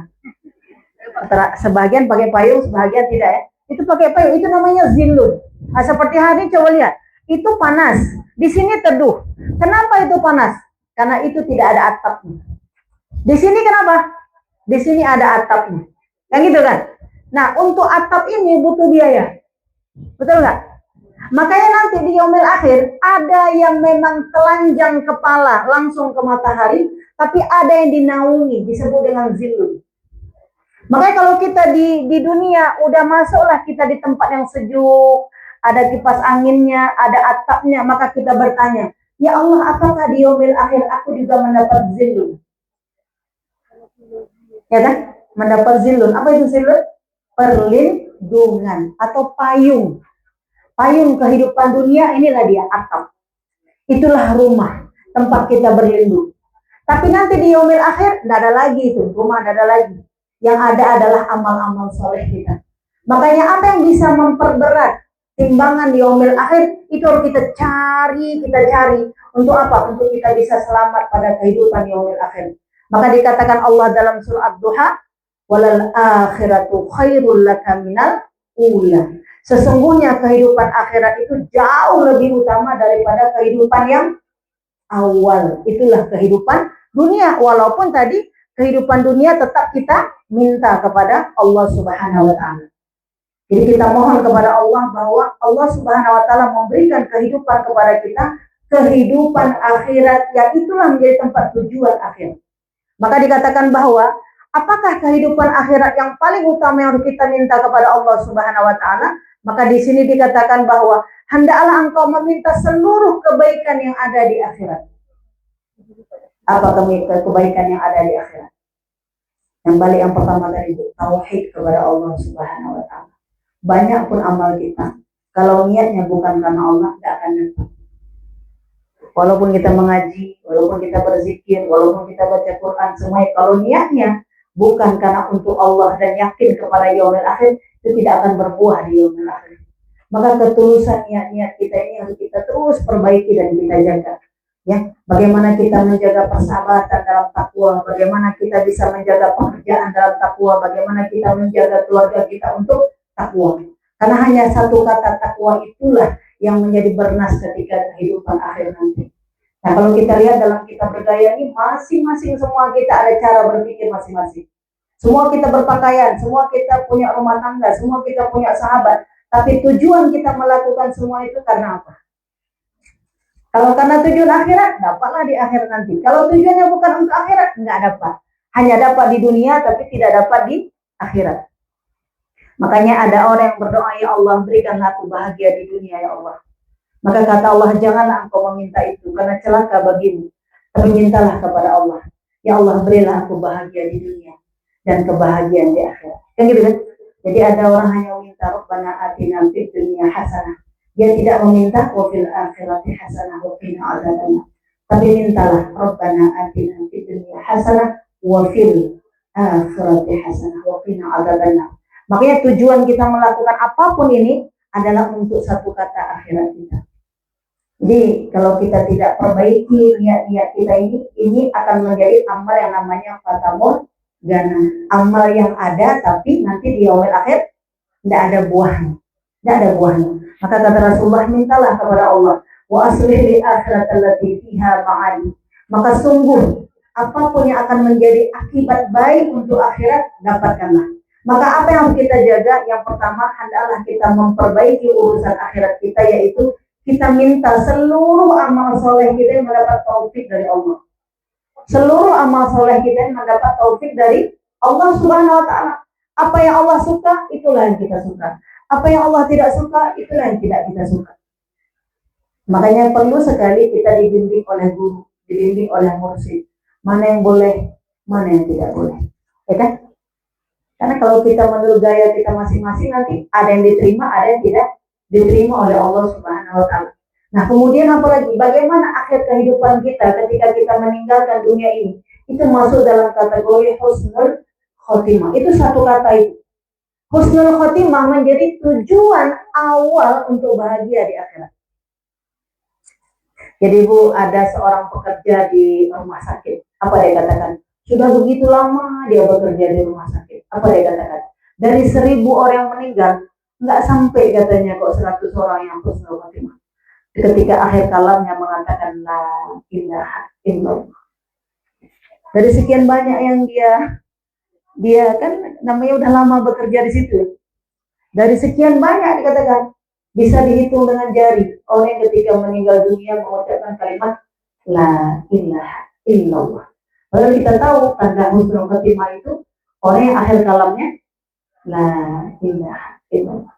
Sebagian pakai payung, sebagian tidak ya. Itu pakai payung, itu namanya zillun. Nah, seperti hari ini coba lihat, itu panas, di sini teduh. Kenapa itu panas? Karena itu tidak ada atapnya. Di sini kenapa? Di sini ada atapnya. Yang gitu kan? Nah, untuk atap ini butuh biaya. Betul nggak? Makanya nanti di yaumil akhir ada yang memang telanjang kepala langsung ke matahari, tapi ada yang dinaungi, disebut dengan zillun. Makanya kalau kita di dunia udah masuklah kita di tempat yang sejuk, ada kipas anginnya, ada atapnya, maka kita bertanya, ya Allah, apakah di yaumil akhir aku juga mendapat zillun? Ya kan? Mendapat zillun. Apa itu zillun? Perlindungan atau payung. Payung kehidupan dunia, inilah dia atap. Itulah rumah, tempat kita berlindung. Tapi nanti di yaumil akhir tidak ada lagi itu, rumah tidak ada lagi. Yang ada adalah amal-amal soleh kita. Makanya apa yang bisa memperberat timbangan di yaumil akhir, itu harus kita cari. Untuk apa? Untuk kita bisa selamat pada kehidupan yaumil akhir. Maka dikatakan Allah dalam surah Ad-Duha, walal akhiratu khairul laka minal ula. Sesungguhnya kehidupan akhirat itu jauh lebih utama daripada kehidupan yang awal. Itulah kehidupan dunia. Walaupun tadi kehidupan dunia tetap kita minta kepada Allah Subhanahu wa taala. Jadi kita mohon kepada Allah bahwa Allah Subhanahu wa taala memberikan kehidupan kepada kita, kehidupan akhirat yang itulah menjadi tempat tujuan akhir. Maka dikatakan bahwa apakah kehidupan akhirat yang paling utama yang harus kita minta kepada Allah Subhanahu wa taala? Maka di sini dikatakan bahwa hendaklah engkau meminta seluruh kebaikan yang ada di akhirat. Apa kebaikan yang ada di akhirat? Yang balik yang pertama tadi itu tauhid kepada Allah Subhanahu wa taala. Banyak pun amal kita, kalau niatnya bukan karena Allah, tidak akan dapat. Walaupun kita mengaji, walaupun kita berzikir, walaupun kita baca Quran, semuanya kalau niatnya bukan karena untuk Allah dan yakin kepada yaumil akhir, itu tidak akan berbuah di yaumil akhir. Maka ketulusan niat-niat kita ini harus kita terus perbaiki dan kita jaga. Ya, bagaimana kita menjaga persahabatan dalam takwa, bagaimana kita bisa menjaga pekerjaan dalam takwa, bagaimana kita menjaga keluarga kita untuk takwa. Karena hanya satu kata takwa itulah yang menjadi bernas ketika kehidupan akhir nanti. Nah, kalau kita lihat dalam kitab Berdaya ini, masing-masing semua kita ada cara berpikir masing-masing. Semua kita berpakaian, semua kita punya rumah tangga, semua kita punya sahabat. Tapi tujuan kita melakukan semua itu karena apa? Kalau karena tujuan akhirat, dapatlah di akhirat nanti. Kalau tujuannya bukan untuk akhirat, nggak dapat. Hanya dapat di dunia, tapi tidak dapat di akhirat. Makanya ada orang yang berdoa, ya Allah, berikanlah aku bahagia di dunia, ya Allah. Maka kata Allah, janganlah engkau meminta itu, karena celaka bagimu. Tapi mintalah kepada Allah, ya Allah, berilah aku bahagia di dunia dan kebahagiaan di akhirat. Kan gitu kan? Jadi ada orang hanya meminta Rabbana atina fid dunya hasanah. Dia tidak meminta wa fil akhirati hasanah wa qina adzabannar. Tapi mintalah Rabbana atina fid dunya hasanah wa fil akhirati hasanah wa qina adzabannar. Makanya tujuan kita melakukan apapun ini adalah untuk satu kata akhirat kita. Jadi kalau kita tidak perbaiki niat-niat kita ini akan menjadi amal yang namanya fata morgana. Amal yang ada tapi nanti di yaumil akhir tidak ada buahnya. tidak ada buahnya. Maka kata Rasulullah, mintalah kepada Allah, wa aslih li akhirat allati fiha ma'adi. Maka sungguh apapun yang akan menjadi akibat baik untuk akhirat, dapatkanlah. Maka apa yang harus kita jaga? Yang pertama adalah kita memperbaiki urusan akhirat kita, yaitu kita minta seluruh amal soleh kita yang mendapat taufik dari Allah. Seluruh amal soleh kita yang mendapat taufik dari Allah Subhanahu wa Ta'ala. Apa yang Allah suka, itulah yang kita suka. Apa yang Allah tidak suka, itulah yang tidak kita suka. Makanya perlu sekali kita dibimbing oleh guru, dibimbing oleh mursyid. Mana yang boleh, mana yang tidak boleh. Ya kan? Karena kalau kita menurut gaya kita masing-masing, nanti ada yang diterima, ada yang tidak diterima oleh Allah Subhanahu wa Ta'ala. Nah, kemudian apalagi bagaimana akhir kehidupan kita ketika kita meninggalkan dunia ini? Itu masuk dalam kategori husnul khotimah. Itu satu kata itu. Husnul khotimah menjadi tujuan awal untuk bahagia di akhirat. Jadi Bu, ada seorang pekerja di rumah sakit. Apa dia katakan? Sudah begitu lama dia bekerja di rumah sakit. Apa dia katakan? Dari 1000 orang yang meninggal, nggak sampai katanya kok 100 orang yang husnul khotimah. Ketika akhir kalamnya mengatakan la ilaha illallah. Dari sekian banyak yang dia kan namanya udah lama bekerja di situ. Dari sekian banyak dikatakan bisa dihitung dengan jari orang yang ketika meninggal dunia mengucapkan kalimat la ilaha illallah. Lalu kita tahu tanda husnul khotimah itu orang yang akhir kalamnya la ilaha illallah.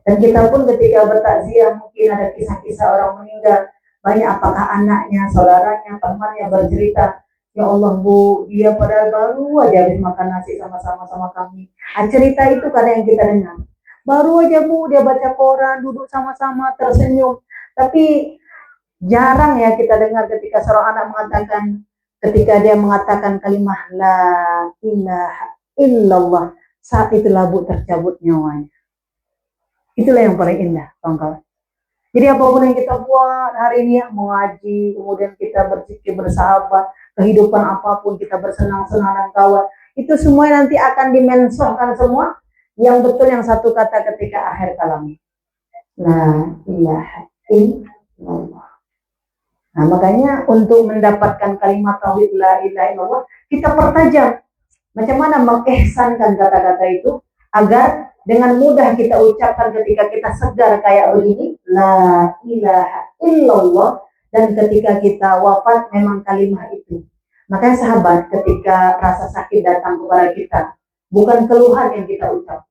Dan kita pun ketika bertakziah mungkin ada kisah-kisah orang meninggal, banyak apakah anaknya, saudaranya, temannya bercerita, ya Allah Bu, dia padahal baru aja habis makan nasi sama-sama sama kami. Cerita itu kadang yang kita dengar. Baru aja Bu, dia baca koran, duduk sama-sama, tersenyum. Tapi jarang ya kita dengar ketika seorang anak mengatakan, ketika dia mengatakan kalimat la ilaha illallah, saat itulah Bu tercabut nyawanya. Itulah yang paling indah, kawan-kawan. Jadi apapun yang kita buat hari ini, mengaji, kemudian kita berzikir, bersahabat, kehidupan apapun, kita bersenang-senang dan kawan, itu semua nanti akan dimensiunkan semua. Yang betul yang satu kata ketika akhir kalam. La ilaha illallah. Nah, makanya untuk mendapatkan kalimat tauhid la ilaha illallah, kita pertajam macam mana mengihsankan kata-kata itu agar dengan mudah kita ucapkan ketika kita segar kayak begini, la ilaha illallah, dan ketika kita wafat memang kalimat itu. Makanya sahabat, ketika rasa sakit datang kepada kita, bukan keluhan yang kita ucap.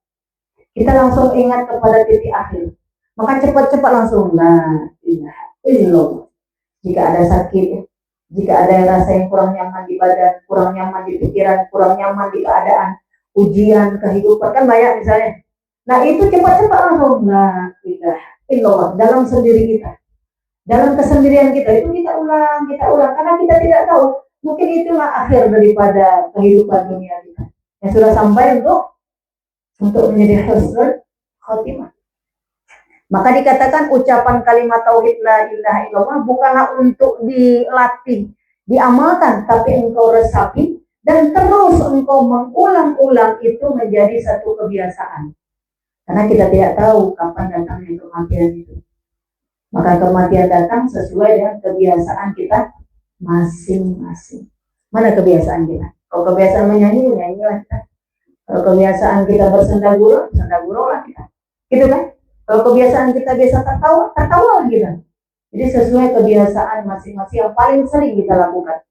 Kita langsung ingat kepada titik akhir. Maka cepat-cepat langsung la ilaha illallah. Jika ada sakit, jika ada rasa yang kurang nyaman di badan, kurang nyaman di pikiran, kurang nyaman di keadaan, ujian kehidupan kan banyak misalnya. Nah itu cepat-cepat langsung la ilaha illallah dalam sendiri kita, dalam kesendirian kita itu kita ulang karena kita tidak tahu mungkin itulah akhir daripada kehidupan dunia kita yang sudah sampai untuk menjadi husnul khotimah. Maka dikatakan ucapan kalimat tauhid la ilaha illallah bukanlah untuk dilatih, diamalkan, tapi engkau resapi dan terus engkau mengulang-ulang itu menjadi satu kebiasaan. Karena kita tidak tahu kapan datangnya kematian itu. Maka kematian datang sesuai dengan kebiasaan kita masing-masing. Mana kebiasaan kita? Kalau kebiasaan menyanyi, menyanyilah kita. Kalau kebiasaan kita bersendagurau, sendaguraulah kita. Gitu kan? Kalau kebiasaan kita biasa tertawa, tertawalah kita. Jadi sesuai kebiasaan masing-masing yang paling sering kita lakukan.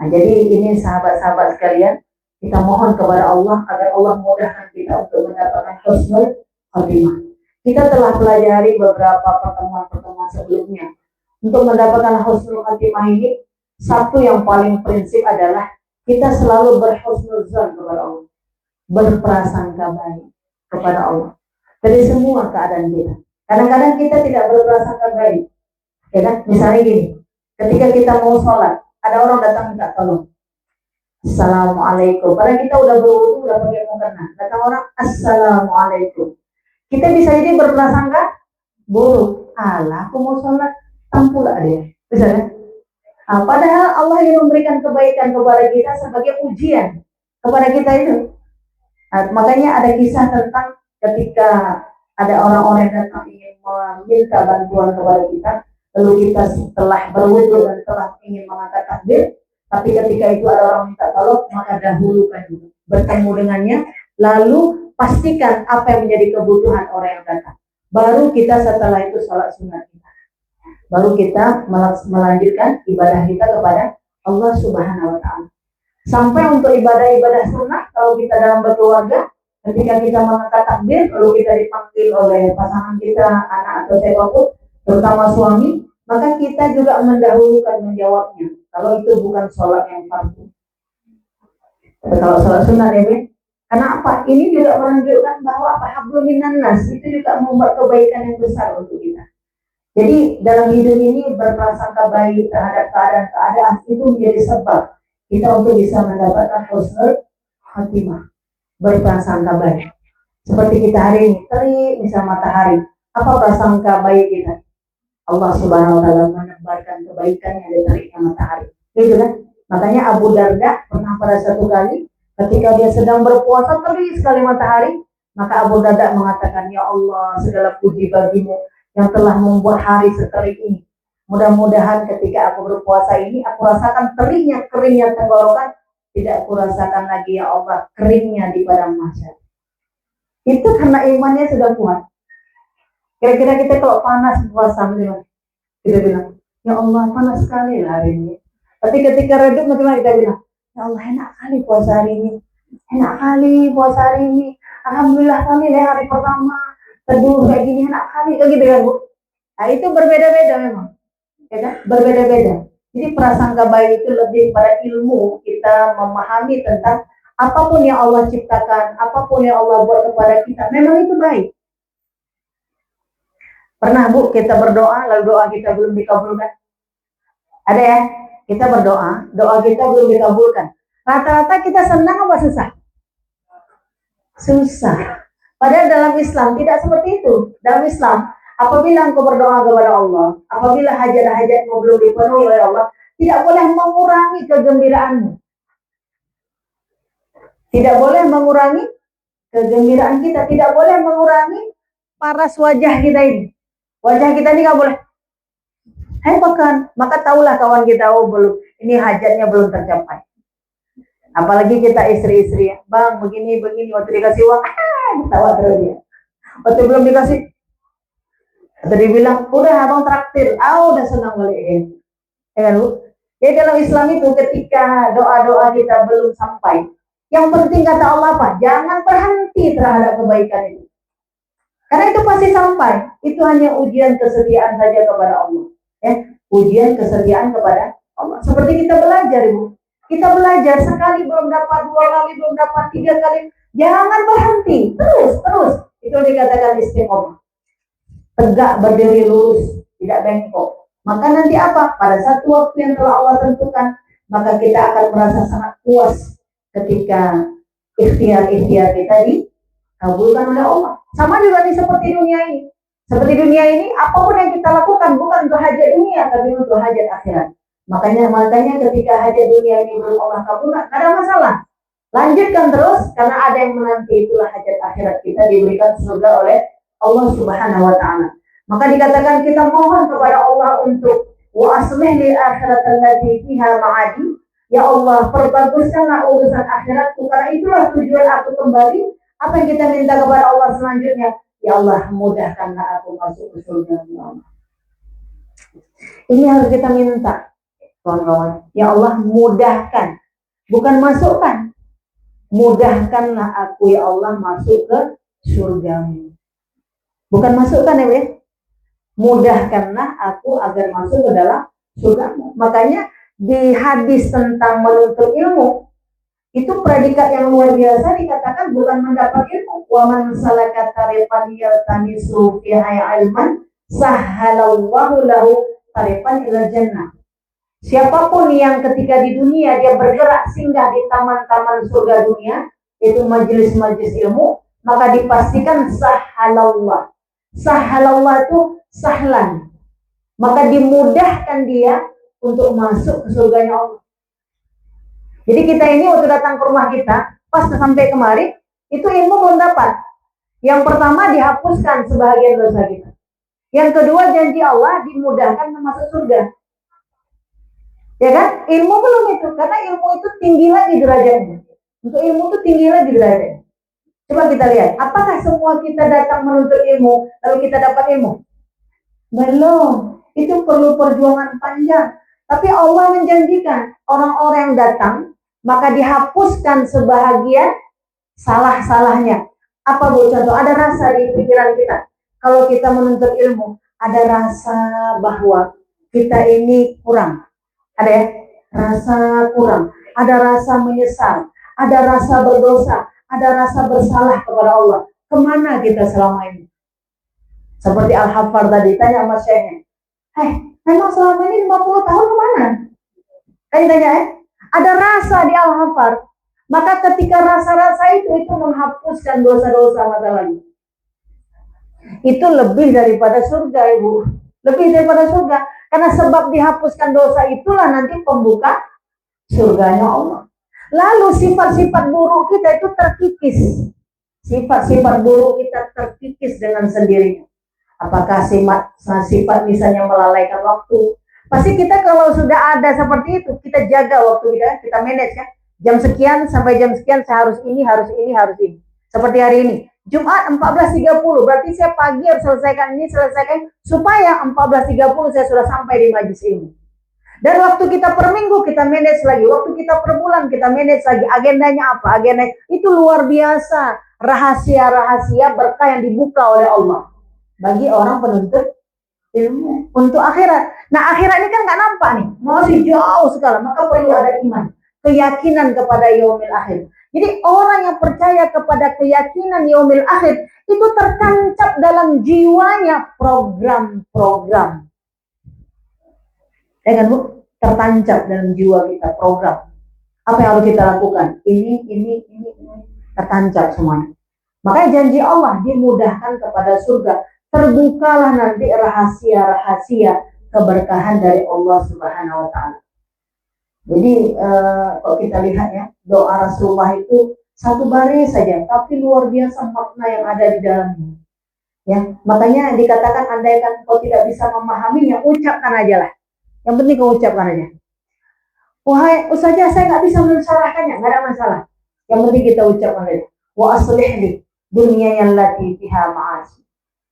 Nah, jadi ini sahabat-sahabat sekalian, kita mohon kepada Allah agar Allah memudahkan kita untuk mendapatkan husnul khotimah. Kita telah pelajari beberapa pertemuan-pertemuan sebelumnya. Untuk mendapatkan husnul khotimah ini, satu yang paling prinsip adalah kita selalu berhusnuzan kepada Allah, berprasangka baik kepada Allah dari semua keadaan kita. Kadang-kadang kita tidak berprasangka baik, ya kan? Misalnya gini, ketika kita mau sholat, ada orang datang minta tolong. Assalamualaikum. Padahal kita udah berwudu, udah pakai mukena. Datang orang, assalamualaikum. Kita bisa jadi berprasangka buruk. Alah, aku mau sholat, tampullah dia. Bisa kan? Nah, padahal Allah yang memberikan kebaikan kepada kita sebagai ujian kepada kita itu. Nah, makanya ada kisah tentang ketika ada orang-orang yang datang ingin meminta bantuan kepada kita, lalu kita setelah berwudu dan telah ingin mengangkat takbir, tapi ketika itu ada orang minta tolong, maka dahulukan dulu, bertemu dengannya, lalu pastikan apa yang menjadi kebutuhan orang yang datang. Baru kita setelah itu sholat sunat kita. Baru kita melanjutkan ibadah kita kepada Allah Subhanahu wa Ta'ala. Sampai untuk ibadah-ibadah sunnah, kalau kita dalam berkeluarga, ketika kita mengangkat takbir, lalu kita dipanggil oleh pasangan kita, anak atau siapapun, terutama suami, maka kita juga mendahulukan menjawabnya. Kalau itu bukan sholat yang fardu. Kalau sholat sunnah ya, karena apa? Ini juga menunjukkan bahwa apa hablum minan nas itu juga membuat kebaikan yang besar untuk kita. Jadi dalam hidup ini berprasangka baik terhadap keadaan-keadaan itu menjadi sebab kita untuk bisa mendapatkan husnul khatimah, berprasangka baik. Seperti kita hari ini terik misal matahari, apa prasangka baik kita? Allah Subhanahu wa Ta'ala menebarkan kebaikan yang dari teriknya matahari. Gitu kan? Makanya Abu Darda pernah pada satu kali ketika dia sedang berpuasa terik sekali matahari, maka Abu Darda mengatakan, ya Allah, segala puji bagimu yang telah membuat hari seterik ini. Mudah-mudahan ketika aku berpuasa ini, aku rasakan teriknya, keringnya tenggorokan, tidak aku rasakan lagi ya Allah, keringnya di padang mahsyar. Itu karena imannya sudah kuat. Kira-kira kita kalau panas puasa, kita bilang, ya Allah panas sekali lah hari ini. Tapi ketika redup, bagaimana kita bilang, ya Allah enak kali puasa hari ini, enak kali puasa hari ini. Alhamdulillah kali deh hari pertama teduh kayak gini, enak kali, kayak gitu kan Bu. Nah itu berbeda-beda memang, ya kan? Berbeda-beda. Jadi prasangka baik itu lebih pada ilmu kita memahami tentang apapun yang Allah ciptakan, apapun yang Allah buat kepada kita, memang itu baik. Pernah Bu kita berdoa, lalu doa kita belum dikabulkan? Ada ya? Kita berdoa, doa kita belum dikabulkan. Rata-rata kita senang apa susah? Susah. Padahal dalam Islam tidak seperti itu. Dalam Islam, apabila engkau berdoa kepada Allah, apabila hajat-hajatmu belum dipenuhi oleh Allah, tidak boleh mengurangi kegembiraanmu. Tidak boleh mengurangi kegembiraan kita, tidak boleh mengurangi paras wajah kita ini. Wajah kita ini nggak boleh bahkan, maka tahulah kawan kita, oh belum, ini hajatnya belum tercapai. Apalagi kita istri-istri, bang begini, waktu dikasih uang, ketawa terus dia. Waktu belum dikasih, atau dibilang, udah abang traktir, udah senang balik. Ya kan Bu? Jadi dalam Islam itu ketika doa-doa kita belum sampai, yang penting kata Allah apa? Jangan berhenti terhadap kebaikan itu. Karena itu pasti sampai. Itu hanya ujian kesetiaan saja kepada Allah. Ya, ujian kesetiaan kepada Allah. Seperti kita belajar, Ibu. Kita belajar sekali belum dapat, 2 kali belum dapat, 3 kali. Jangan berhenti. Terus. Itu dikatakan istiqomah. Tegak berdiri lurus, tidak bengkok. Maka nanti apa? Pada satu waktu yang telah Allah tentukan, maka kita akan merasa sangat puas ketika ikhtiar-ikhtiar kita dikabulkan oleh Allah. Sama juga nih seperti dunia ini. Seperti dunia ini, apapun yang kita lakukan bukan untuk hajat dunia, tapi untuk hajat akhirat. Makanya ketika hajat dunia ini belum Allah kabulkan, tidak ada masalah. Lanjutkan terus, karena ada yang menanti, itulah hajat akhirat kita diberikan surga oleh Allah Subhanahu wa Ta'ala. Maka dikatakan kita mohon kepada Allah untuk wa aslih li akhirat allati fiha ma'adi. Ya Allah, perbaguskanlah urusan akhiratku, karena itulah tujuan aku kembali. Apa yang kita minta kepada Allah selanjutnya? Ya Allah, mudahkanlah aku masuk ke surga, ya Allah. Ini harus kita minta, kawan-kawan. Ya Allah, mudahkan, bukan masukkan. Mudahkanlah aku, ya Allah, masuk ke surgamu. Bukan masukkan ya, Bu. Mudahkanlah aku agar masuk ke dalam surgamu. Makanya di hadis tentang menuntut ilmu, itu predikat yang luar biasa, dikatakan bukan mendapat ilmu. Wa man salaka tariqan yaltamisu fiha ilman sahhalallahu lahu tariqan ila jannah. Siapapun yang ketika di dunia dia bergerak singgah di taman-taman surga dunia, itu majelis-majelis ilmu, maka dipastikan sahhalallah. Sahhalallah itu sahlan. Maka dimudahkan dia untuk masuk ke surganya Allah. Jadi kita ini waktu datang ke rumah kita, pas sampai kemari, itu ilmu belum dapat. Yang pertama dihapuskan sebahagian dosa kita. Yang kedua janji Allah dimudahkan masuk surga. Ya kan? Ilmu belum itu, karena ilmu itu tinggi lagi derajatnya. Untuk ilmu itu tinggi lagi derajatnya. Coba kita lihat, apakah semua kita datang menuntut ilmu, lalu kita dapat ilmu? Belum. Itu perlu perjuangan panjang. Tapi Allah menjanjikan orang-orang yang datang, maka dihapuskan sebahagian salah-salahnya. Apa Bu contoh? Ada rasa di pikiran kita. Kalau kita menuntut ilmu, ada rasa bahwa kita ini kurang. Ada ya? Rasa kurang. Ada rasa menyesal. Ada rasa berdosa. Ada rasa bersalah kepada Allah. Kemana kita selama ini? Seperti Al-Hafar tadi, tanya sama Syekhnya. Memang selama ini 50 tahun kemana? Kan tanya ada rasa di Al-Hafar. Maka ketika rasa-rasa itu menghapuskan dosa-dosa masa lalu. Itu lebih daripada surga, Ibu. Lebih daripada surga. Karena sebab dihapuskan dosa itulah nanti pembuka surganya Allah. Lalu sifat-sifat buruk kita itu terkikis. Sifat-sifat buruk kita terkikis dengan sendirinya. Apakah sifat misalnya melalaikan waktu? Pasti kita kalau sudah ada seperti itu, kita jaga waktu kita manage ya. Jam sekian sampai jam sekian saya harus ini, harus ini, harus ini. Seperti hari ini, Jumat 14.30, berarti saya pagi harus selesaikan ini, selesaikan supaya 14.30 saya sudah sampai di majelis ini. Dan waktu kita per minggu kita manage lagi, waktu kita per bulan kita manage lagi. Agendanya apa? Agendanya itu luar biasa, rahasia-rahasia berkah yang dibuka oleh Allah bagi orang penuntut ilmu untuk akhirat. Nah akhirat ini kan nggak nampak nih, masih jauh sekali, maka perlu ada iman, keyakinan kepada yaumil akhir. Jadi orang yang percaya kepada keyakinan yaumil akhir itu tertancap dalam jiwanya program-program. Ya kan Bu? Tertancap dalam jiwa kita program. Apa yang harus kita lakukan? Ini tertancap semuanya. Makanya janji Allah dimudahkan kepada surga. Terbukalah nanti rahasia-rahasia keberkahan dari Allah Subhanahu wa Ta'ala. Jadi kalau kita lihat ya, doa Rasulullah itu satu baris saja, tapi luar biasa makna yang ada di dalamnya. Ya, makanya dikatakan andaikan kau tidak bisa memahaminya, ucapkan aja lah. Yang penting kau ucapkan aja. Wahai ustazah, saya nggak bisa mensyarahkannya, nggak ada masalah. Yang penting kita ucapkan aja. Wa aslih li dunia yang lati fiha ma'asi.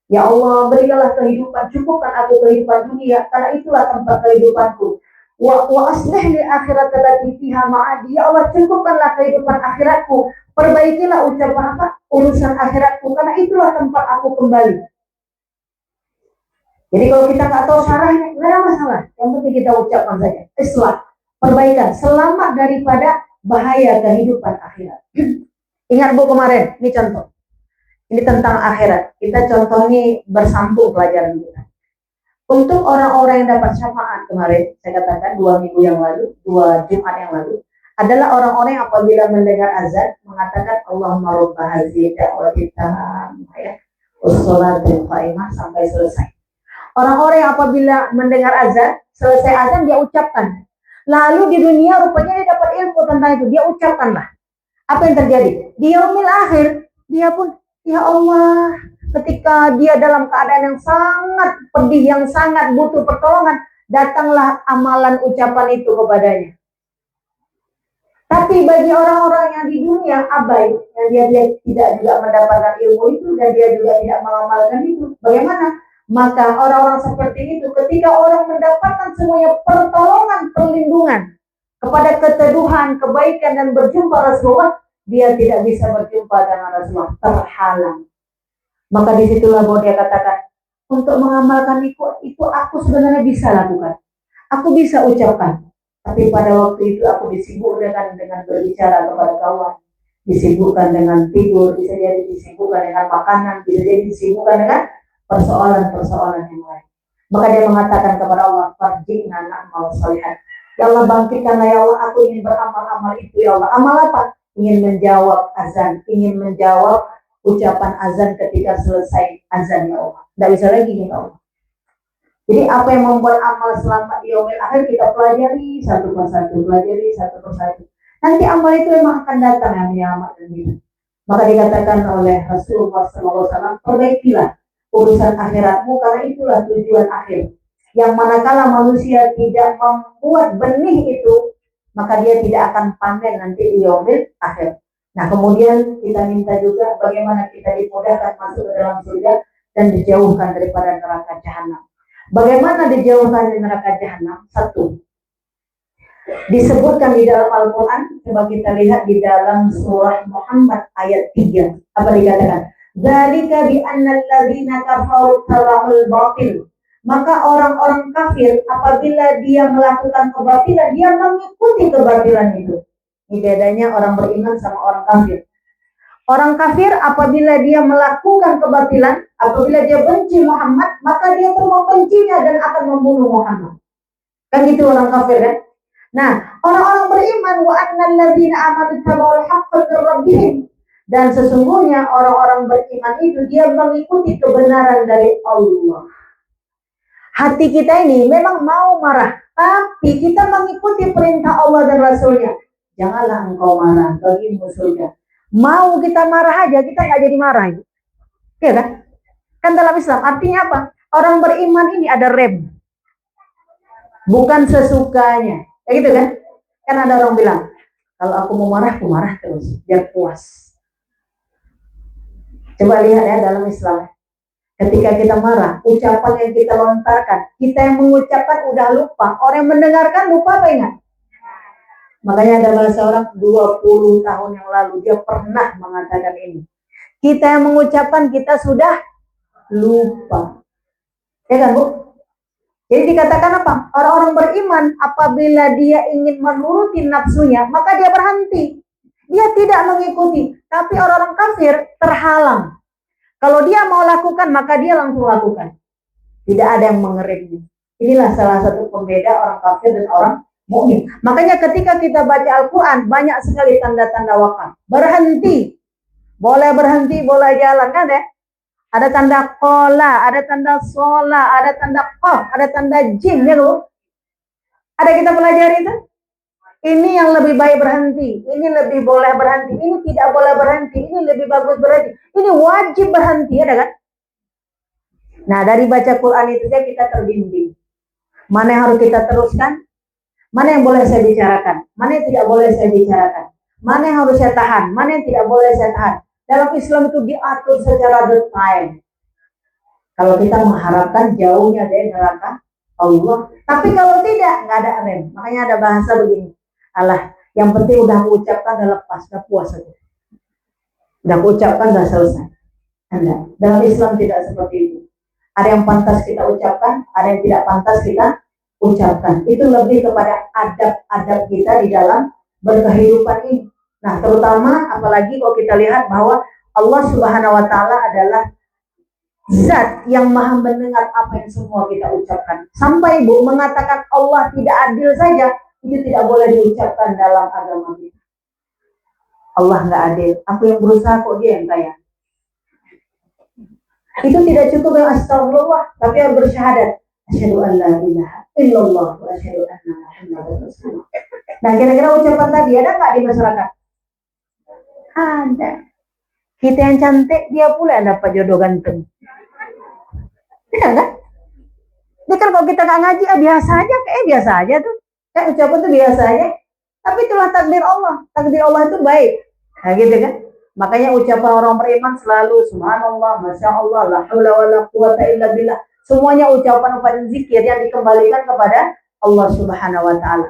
Ya Allah, berikanlah kehidupan, cukupkan aku kehidupan dunia, karena itulah tempat kehidupanku. Wa aslih li akhirat allati fiha ma'adi. Ya Allah, cukupkanlah kehidupan akhiratku. Perbaikilah ucapan apa? Urusan akhiratku, karena itulah tempat aku kembali. Jadi kalau kita nggak tahu syarahnya, nggak ada masalah. Yang penting kita ucapkan saja. Islah, perbaikan, selamat daripada bahaya kehidupan akhirat. Ingat Bu kemarin, ini contoh. Ini tentang akhirat. Kita contoh ini bersambung pelajaran kita. Untuk orang-orang yang dapat syafaat kemarin, saya katakan 2 minggu yang lalu, 2 Jumat yang lalu, adalah orang-orang yang apabila mendengar azan mengatakan Allahumma rabba hadzihi da'wati tammah wassalatul qa'imah sampai selesai. Orang-orang yang apabila mendengar azan, selesai azan dia ucapkan. Lalu di dunia rupanya dia dapat ilmu tentang itu, dia ucapkanlah. Apa yang terjadi? Di yaumil akhir, dia pun ya Allah, ketika dia dalam keadaan yang sangat pedih, yang sangat butuh pertolongan, datanglah amalan ucapan itu kepadanya. Tapi bagi orang-orang yang di dunia abai, yang dia tidak juga mendapatkan ilmu itu dan dia juga tidak mengamalkan itu, bagaimana? Maka orang-orang seperti itu, ketika orang mendapatkan semuanya pertolongan, perlindungan kepada keteduhan, kebaikan dan berjumpa Rasulullah, dia tidak bisa berjumpa dengan Rasulullah, terhalang. Maka disitulah bahwa dia katakan, untuk mengamalkan itu aku sebenarnya bisa lakukan. Aku bisa ucapkan. Tapi pada waktu itu aku disibukkan dengan berbicara kepada kawan. Disibukkan dengan tidur, bisa jadi disibukkan dengan makanan, bisa jadi disibukkan dengan persoalan-persoalan yang lain. Maka dia mengatakan kepada Allah, farji'na na'mal shalihan. Ya Allah, bangkitkanlah ya Allah, aku ingin beramal-amal itu ya Allah. Amal apa? Ingin menjawab azan, ingin menjawab ucapan azan ketika selesai azan ya Allah. Tidak bisa lagi ya Allah. Jadi apa yang membuat amal selamat di yaumil akhir kita pelajari satu persatu, pelajari satu persatu. Nanti amal itu memang akan datang yang menyelamatkan kita. Maka dikatakan oleh Rasulullah SAW, perbaikilah urusan akhiratmu karena itulah tujuan akhir. Yang manakala manusia tidak membuat benih itu, maka dia tidak akan panen nanti di yaumil akhir. Nah, kemudian kita minta juga bagaimana kita dimudahkan masuk ke dalam surga dan dijauhkan daripada neraka jahanam. Bagaimana dijauhkan dari neraka jahanam? Satu, disebutkan di dalam Al-Quran. Coba kita lihat di dalam surah Muhammad ayat 3. Apa dikatakan? Dzalika bi annal ladzina kafaru taba'ul batil. Maka orang-orang kafir apabila dia melakukan kebatilan, dia mengikuti kebatilan itu. Ini bedanya orang beriman sama orang kafir. Orang kafir apabila dia melakukan kebatilan, apabila dia benci Muhammad, maka dia terus membencinya dan akan membunuh Muhammad. Kan gitu orang kafir kan? Nah, orang-orang beriman wa annal ladzina amanu taba'ul haqqa min rabbihim, dan sesungguhnya orang-orang beriman itu dia mengikuti kebenaran dari Allah. Hati kita ini memang mau marah, tapi kita mengikuti perintah Allah dan Rasulnya. Janganlah engkau marah, bagimu surga. Mau kita marah aja, kita nggak jadi marah. Ya kan? Kan dalam Islam artinya apa? Orang beriman ini ada rem, bukan sesukanya. Kayak gitu kan? Kan ada orang bilang, kalau aku mau marah, aku marah terus, biar puas. Coba lihat ya dalam Islam. Ketika kita marah, ucapan yang kita lontarkan, kita yang mengucapkan udah lupa, orang yang mendengarkan lupa apa ingat? Makanya ada bahasa orang 20 tahun yang lalu, dia pernah mengatakan ini. Kita yang mengucapkan, kita sudah lupa. Ya kan, Bu? Jadi dikatakan apa? Orang-orang beriman apabila dia ingin menuruti nafsunya, maka dia berhenti. Dia tidak mengikuti. Tapi orang-orang kafir terhalang. Kalau dia mau lakukan, maka dia langsung lakukan. Tidak ada yang mengeremnya. Inilah salah satu pembeda orang kafir dan orang mukmin. Makanya ketika kita baca Al-Quran, banyak sekali tanda-tanda wakaf. Berhenti. Boleh berhenti, boleh jalan. Kan ya? Ada tanda kola, ada tanda sola, ada tanda qaf, ada tanda jim, ya loh. Ada kita pelajari itu? Ini yang lebih baik berhenti, ini lebih boleh berhenti, ini tidak boleh berhenti, ini lebih bagus berhenti, ini wajib berhenti, ada kan? Nah, dari baca Quran itu saja kita terbimbing. Mana yang harus kita teruskan? Mana yang boleh saya bicarakan? Mana yang tidak boleh saya bicarakan? Mana yang harus saya tahan? Mana yang tidak boleh saya tahan? Dalam Islam itu diatur secara detail. Kalau kita mengharapkan jauhnya dari neraka Allah. Tapi kalau tidak, nggak ada rem. Makanya ada bahasa begini. Alah, yang penting udah mengucapkan, udah lepas, udah puas saja. Udah mengucapkan, udah selesai. Enggak. Dalam Islam tidak seperti itu. Ada yang pantas kita ucapkan, ada yang tidak pantas kita ucapkan. Itu lebih kepada adab-adab kita di dalam berkehidupan ini. Nah, terutama apalagi kalau kita lihat bahwa Allah Subhanahu wa Ta'ala adalah Zat yang maha mendengar apa yang semua kita ucapkan. Sampai Bu mengatakan Allah tidak adil saja, itu tidak boleh diucapkan dalam agama kita. Allah nggak adil. Aku yang berusaha kok dia yang kaya. Itu tidak cukup dengan astagfirullah, tapi harus bersyahadat. Asyhadu an la ilaha illallah wa asyhadu anna Muhammadar Rasulullah. Nah, kira-kira ucapan tadi ada nggak di masyarakat? Ada. Kita yang cantik, dia pula yang dapat jodoh ganteng. Tidak kan? Ini kan kalau kita nggak ngaji, biasa aja, kayak biasa aja tuh. Kayak ucapan tuh biasa aja. Tapi itulah takdir Allah. Takdir Allah itu baik. Nah gitu kan? Makanya ucapan orang beriman selalu subhanallah, masya Allah, la haula wala quwata illa billah. Semuanya ucapan zikir yang dikembalikan kepada Allah Subhanahu wa Ta'ala.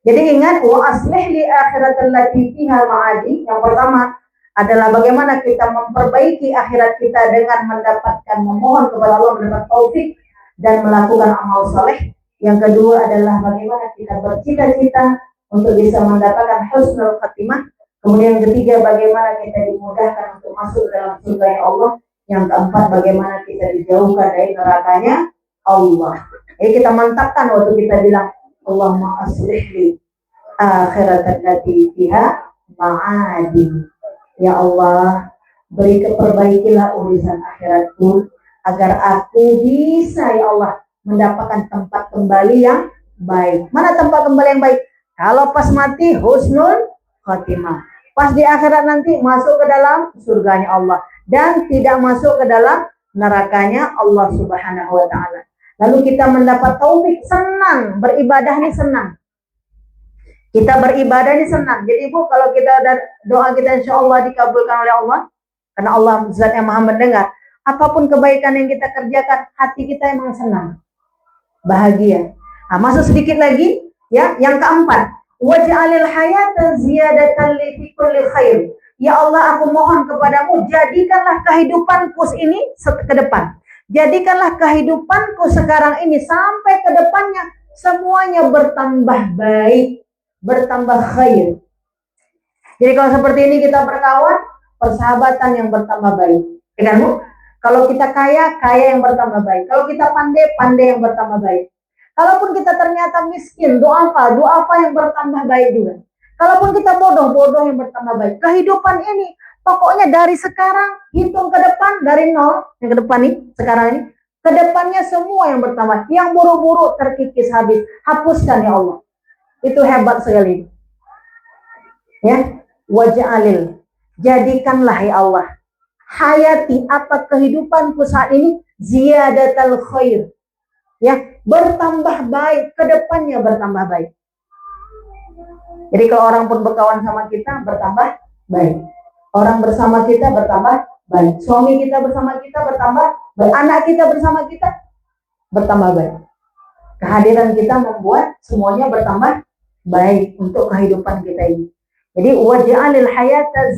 Jadi ingat, wa aslih li akhiratal lati fiha ma'adi. Yang pertama adalah bagaimana kita memperbaiki akhirat kita dengan mendapatkan, memohon kepada Allah mendapat taufik dan melakukan amal saleh. Yang kedua adalah bagaimana kita bercita-cita untuk bisa mendapatkan husnul khatimah. Kemudian yang ketiga, bagaimana kita dimudahkan untuk masuk dalam surga Allah. Yang keempat, bagaimana kita dijauhkan dari nerakanya Allah. Jadi kita mantapkan waktu kita bilang Allahumma aslih li akhiratan lati fiha ma'adi. Ya Allah, perbaikilah urusan akhiratku agar aku bisa ya Allah mendapatkan tempat kembali yang baik. Mana tempat kembali yang baik? Kalau pas mati husnul khatimah. Pas di akhirat nanti masuk ke dalam surganya Allah dan tidak masuk ke dalam nerakanya Allah Subhanahu wa taala. Lalu kita mendapat taufik, senang, beribadah ini senang. Kita beribadah ini senang. Jadi Ibu, kalau kita doa kita insya Allah dikabulkan oleh Allah, karena Allah Zat yang Maha mendengar. Apapun kebaikan yang kita kerjakan, hati kita emang senang, bahagia. Nah, masuk sedikit lagi, ya, yang keempat, waj'alil hayata ziyadatan li fi kulli khair. Ya Allah, aku mohon kepadamu, jadikanlah kehidupanku ini ke depan. Jadikanlah kehidupanku sekarang ini sampai ke depannya semuanya bertambah baik, bertambah khair. Jadi kalau seperti ini kita berkawan, persahabatan yang bertambah baik. Ya kan, Bu? Kalau kita kaya, kaya yang bertambah baik. Kalau kita pandai, pandai yang bertambah baik. Kalaupun kita ternyata miskin, doa apa yang bertambah baik juga. Kalaupun kita bodoh, bodoh yang bertambah baik. Kehidupan ini, pokoknya dari sekarang, hitung ke depan, dari nol, yang ke depan nih, sekarang ini, ke depannya semua yang bertambah. Yang buruk-buruk terkikis habis. Hapuskan ya Allah. Itu hebat sekali. Ya, waj'alil. Jadikanlah ya Allah. Hayati, apa kehidupanku saat ini, ziyadatal khair. Ya, bertambah baik, ke depannya bertambah baik. Jadi kalau orang pun berkawan sama kita, bertambah baik. Orang bersama kita bertambah baik. Suami kita bersama kita bertambah baik. Anak kita bersama kita bertambah baik. Kehadiran kita membuat semuanya bertambah baik untuk kehidupan kita ini. Jadi waj'alil hayata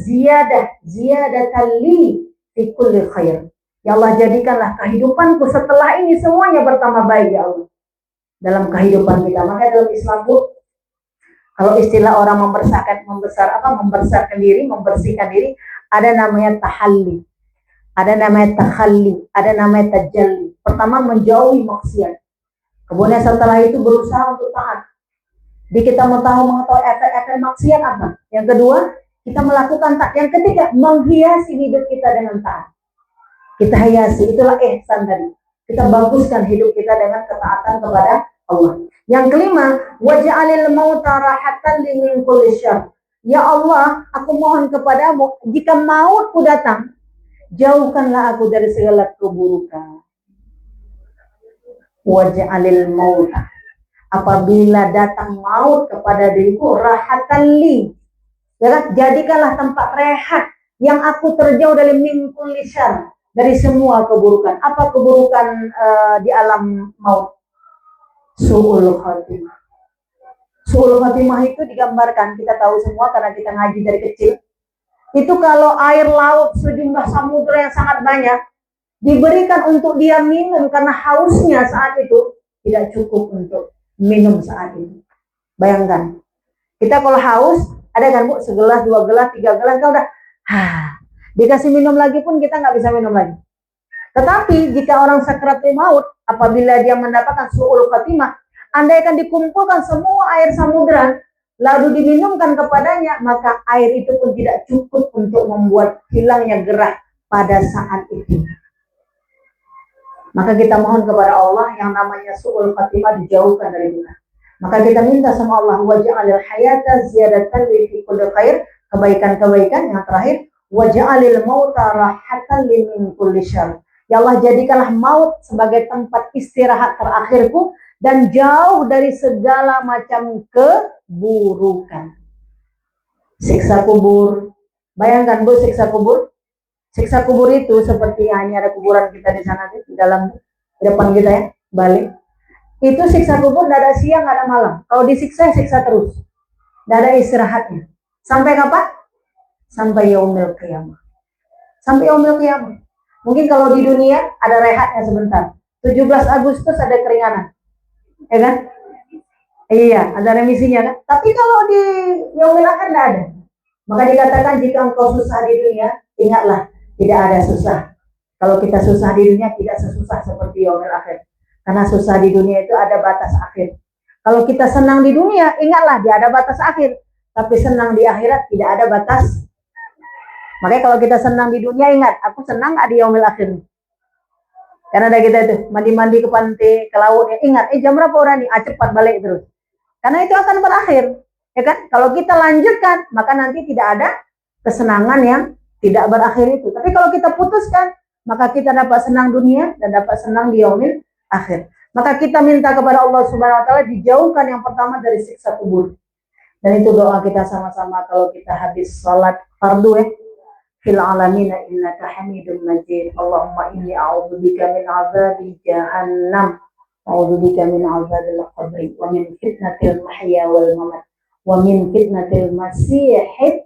ziyadatan li fi kulli khair. Ya Allah, jadikanlah kehidupanku setelah ini semuanya bertambah baik ya Allah. Dalam kehidupan kita. Maka dalam Islam, Bu, kalau istilah orang membersihkan diri, ada namanya tahalli, ada namanya takhalli, ada namanya tajalli. Pertama, menjauhi maksiat. Kemudian setelah itu berusaha untuk taat. Jadi kita mengetahui efek-efek maksiat apa. Yang kedua, kita melakukan taat. Yang ketiga, menghiasi hidup kita dengan taat. Kita hiasi, itulah ihsan tadi. Kita baguskan hidup kita dengan ketaatan kepada Allah. Yang kelima, waj'alil mauta rahatan min kulli syarr. Ya Allah, aku mohon kepadamu, jika mautku datang, jauhkanlah aku dari segala keburukan. Waj'alil mauta. Apabila datang maut kepada diriku, rahatan li. Ya, jadikanlah tempat rehat yang aku terjauh dari min kulli syarr, dari semua keburukan. Apa keburukan di alam maut? Su'ul khatimah. Su'ul khatimah itu digambarkan, kita tahu semua karena kita ngaji dari kecil. Itu kalau air laut sejumlah samudra yang sangat banyak diberikan untuk dia minum karena hausnya saat itu, tidak cukup untuk minum saat itu. Bayangkan, kita kalau haus, ada kan Bu, segelas, 2 gelas, 3 gelas, kan udah dikasih minum lagi pun kita nggak bisa minum lagi. Tetapi jika orang sakratul maut, apabila dia mendapatkan su'ul khatimah, andaikan dikumpulkan semua air samudra, lalu diminumkan kepadanya, maka air itu pun tidak cukup untuk membuat hilangnya gerah pada saat itu. Maka kita mohon kepada Allah yang namanya su'ul khatimah dijauhkan dari kita. Maka kita minta sama Allah, waj'alil hayata ziyadatan li fi kulli khair, kebaikan-kebaikan. Yang terakhir, waj'alil mauta rahatan min kulli syarr. Ya Allah, jadikanlah maut sebagai tempat istirahat terakhirku dan jauh dari segala macam keburukan. Siksa kubur. Bayangkan Bu, siksa kubur. Siksa kubur itu seperti hanya ada kuburan kita di sana, di dalam depan kita ya, balik. Itu siksa kubur, tidak ada siang, tidak ada malam. Kalau disiksa, siksa terus. Tidak ada istirahatnya. Sampai kapan? Sampai yaumil qiyamah. Sampai yaumil qiyamah. Mungkin kalau di dunia ada rehatnya sebentar. 17 Agustus ada keringanan. Ya kan? Iya, ada remisinya kan? Tapi kalau di yaumil akhir tidak ada. Maka dikatakan jika engkau susah di dunia, ingatlah, tidak ada susah. Kalau kita susah di dunia, tidak sesusah seperti yaumil akhir. Karena susah di dunia itu ada batas akhir. Kalau kita senang di dunia, ingatlah dia ada batas akhir. Tapi senang di akhirat tidak ada batas. Makanya kalau kita senang di dunia, ingat, aku senang gak di yaumil akhir. Karena ada kita itu, mandi-mandi ke pantai, ke laut, ya, ingat, jam berapa orang nih? Cepat balik terus. Karena itu akan berakhir. Ya kan? Kalau kita lanjutkan, maka nanti tidak ada kesenangan yang tidak berakhir itu. Tapi kalau kita putuskan, maka kita dapat senang dunia dan dapat senang di yaumil akhir. Maka kita minta kepada Allah Subhanahu wa taala dijauhkan yang pertama dari siksa kubur. Dan itu doa kita sama-sama kalau kita habis sholat fardu ya. Fil alamina innaka hamidum majid. Allahumma inni a'udzubika min azabi jahannam. A'udzubika min azabil qabri wa min fitnatil mahya wal mamat wa min fitnatil masiihid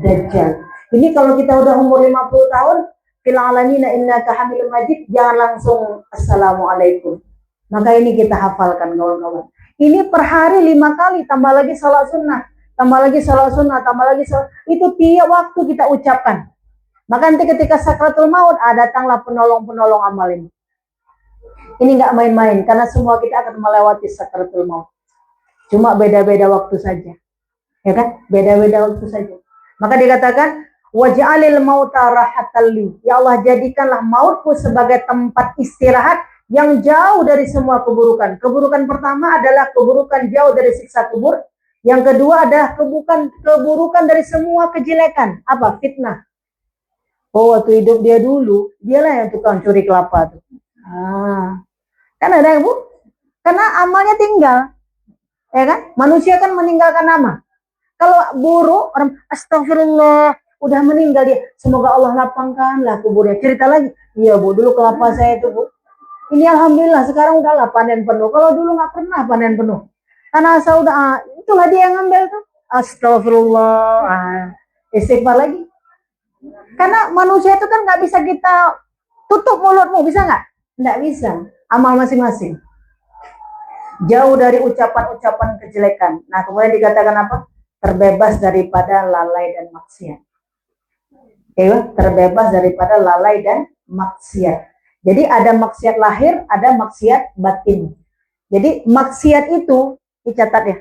dajjal. Ini kalau kita udah umur 50 tahun, fil alamina innaka hamidum majid, jangan langsung assalamualaikum. Maka ini kita hafalkan kawan-kawan. Ini per hari 5 kali, tambah lagi salat sunnah, tambah lagi salat sunnah, tambah lagi salat. Itu tiap waktu kita ucapkan. Maka nanti ketika sakratul maut, datanglah penolong-penolong amal ini. Ini nggak main-main, karena semua kita akan melewati sakratul maut. Cuma beda-beda waktu saja. Ya kan? Beda-beda waktu saja. Maka dikatakan, waj'alil mauta rahatan li. Ya Allah, jadikanlah mautku sebagai tempat istirahat yang jauh dari semua keburukan. Keburukan pertama adalah keburukan jauh dari siksa kubur. Yang kedua adalah keburukan dari semua kejelekan. Apa? Fitnah. Oh, waktu hidup dia dulu, dialah yang tukang curi kelapa tuh. Kan ada ibu? Karena amalnya tinggal. Ya kan? Manusia kan meninggalkan amal. Kalau buruk, orang astagfirullah, udah meninggal dia. Semoga Allah lapangkanlah kuburnya. Cerita lagi. Iya bu, dulu kelapa saya itu bu. Ini alhamdulillah sekarang udahlah panen penuh. Kalau dulu nggak pernah panen penuh. Karena asal udah, itulah dia yang ngambil tuh. Astagfirullah. Istighfar lagi. Karena manusia itu kan nggak bisa kita tutup mulutmu, bisa nggak? Nggak bisa. Amal masing-masing. Jauh dari ucapan-ucapan kejelekan. Nah kemudian dikatakan apa? Terbebas daripada lalai dan maksiat. Ya, terbebas daripada lalai dan maksiat. Jadi ada maksiat lahir, ada maksiat batin. Jadi maksiat itu, dicatat ya,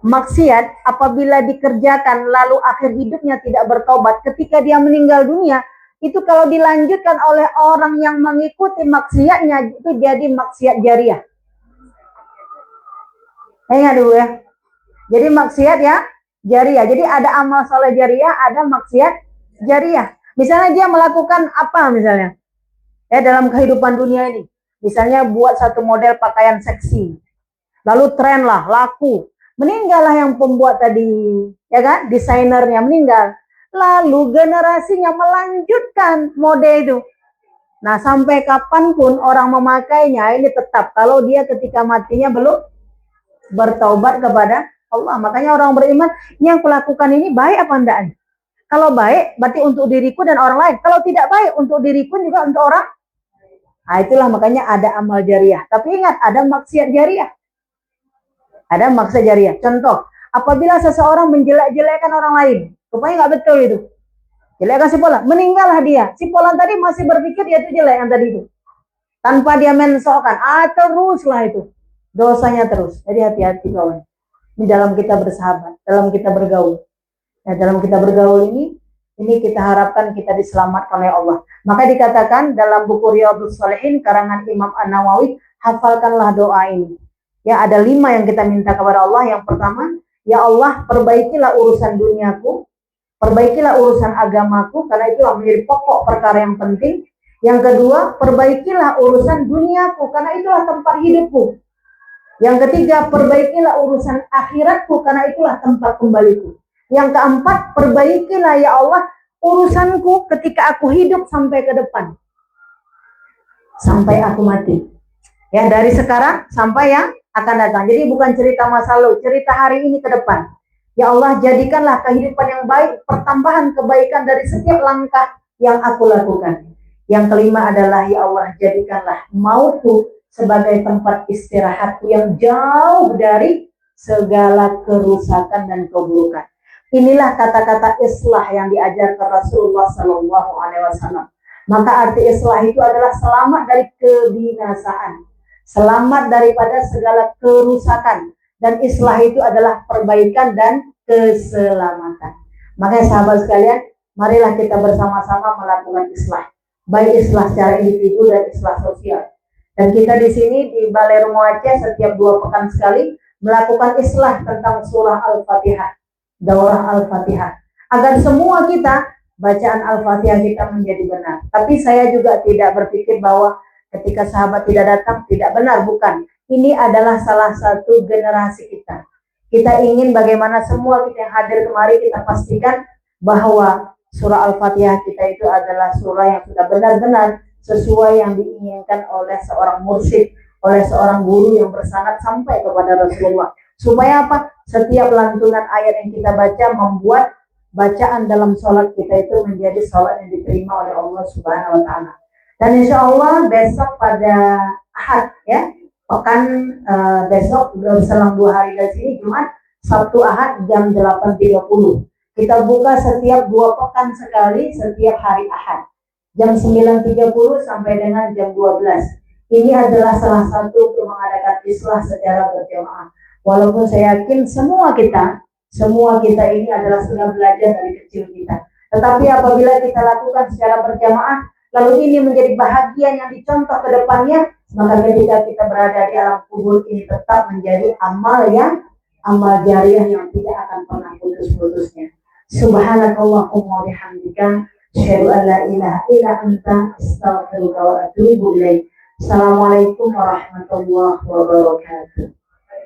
maksiat apabila dikerjakan lalu akhir hidupnya tidak bertobat, ketika dia meninggal dunia, itu kalau dilanjutkan oleh orang yang mengikuti maksiatnya, itu jadi maksiat jariah. Ingat dulu ya. Jadi maksiat ya, jariah. Jadi ada amal soleh jariah, ada maksiat jariah. Misalnya dia melakukan apa misalnya? Ya dalam kehidupan dunia ini, misalnya buat satu model pakaian seksi, lalu tren lah, laku, meninggallah yang pembuat tadi, ya kan, desainernya meninggal, lalu generasinya melanjutkan mode itu. Nah sampai kapanpun orang memakainya ini tetap, kalau dia ketika matinya belum bertaubat kepada Allah. Makanya orang beriman yang melakukan ini baik apa enggak? Kalau baik berarti untuk diriku dan orang lain, kalau tidak baik untuk diriku juga untuk orang. Nah itulah makanya ada amal jariah. Tapi ingat, ada maksiat jariah. Ada maksiat jariah. Contoh, apabila seseorang menjelek-jelekan orang lain, rupanya nggak betul itu. Jelekkan si Polan, meninggallah dia. Si Polan tadi masih berpikir dia itu jelek yang tadi itu. Tanpa dia mensokan, teruslah itu. Dosanya terus. Jadi hati-hati kawan. Ini dalam kita bersahabat, dalam kita bergaul. Nah, dalam kita bergaul ini kita harapkan kita diselamatkan oleh Allah. Maka dikatakan dalam buku Riyadhus Shalihin karangan Imam An-Nawawi, hafalkanlah doa ini. Ya, ada 5 yang kita minta kepada Allah. Yang pertama, ya Allah, perbaikilah urusan duniaku, perbaikilah urusan agamaku, karena itu menjadi pokok perkara yang penting. Yang kedua, perbaikilah urusan duniaku, karena itulah tempat hidupku. Yang ketiga, perbaikilah urusan akhiratku, karena itulah tempat kembaliku. Yang keempat, perbaikilah ya Allah urusanku ketika aku hidup sampai ke depan. Sampai aku mati. Ya, dari sekarang sampai yang akan datang. Jadi bukan cerita masa lalu, cerita hari ini ke depan. Ya Allah, jadikanlah kehidupan yang baik, pertambahan kebaikan dari setiap langkah yang aku lakukan. Yang kelima adalah ya Allah, jadikanlah mautku sebagai tempat istirahatku yang jauh dari segala kerusakan dan keburukan. Inilah kata-kata islah yang diajarkan Rasulullah Sallallahu Alaihi Wasallam. Maka arti islah itu adalah selamat dari kebinasaan, selamat daripada segala kerusakan, dan islah itu adalah perbaikan dan keselamatan. Makanya sahabat sekalian, marilah kita bersama-sama melakukan islah, baik islah secara individu dan islah sosial. Dan kita di sini di Balai Romo Aceh setiap 2 pekan sekali melakukan islah tentang surah Al-Fatihah. Daurah Al-Fatihah. agar semua kita bacaan Al-Fatihah kita menjadi benar. Tapi saya juga tidak berpikir bahwa ketika sahabat tidak datang tidak benar, bukan. Ini adalah salah satu generasi kita. Kita ingin bagaimana semua kita yang hadir kemari kita pastikan bahwa surah Al-Fatihah kita itu adalah surah yang sudah benar-benar sesuai yang diinginkan oleh seorang mursyid, oleh seorang guru yang bersanad sampai kepada Rasulullah. Supaya apa? Setiap lantunan ayat yang kita baca membuat bacaan dalam sholat kita itu menjadi sholat yang diterima oleh Allah Subhanahu wa Ta'ala. Dan insya Allah besok pada Ahad ya, pekan besok berselang 2 hari dari sini, Jumat, Sabtu, Ahad jam 8.30. Kita buka setiap 2 pekan sekali setiap hari Ahad jam 9.30 sampai dengan jam 12. Ini adalah salah satu untuk mengadakan islah secara berjamaah. Walaupun saya yakin semua kita ini adalah sudah belajar dari kecil kita. Tetapi apabila kita lakukan secara berjamaah, lalu ini menjadi bahagian yang dicontoh ke depannya, maka ketika kita berada di alam kubur ini tetap menjadi amal jariah yang tidak akan pernah putus-putusnya. Subhanakallahumma wa bihamdika, asyhadu an la ilaha illa anta, astaghfiruka wa atubu ilaik. Assalamualaikum warahmatullahi wabarakatuh.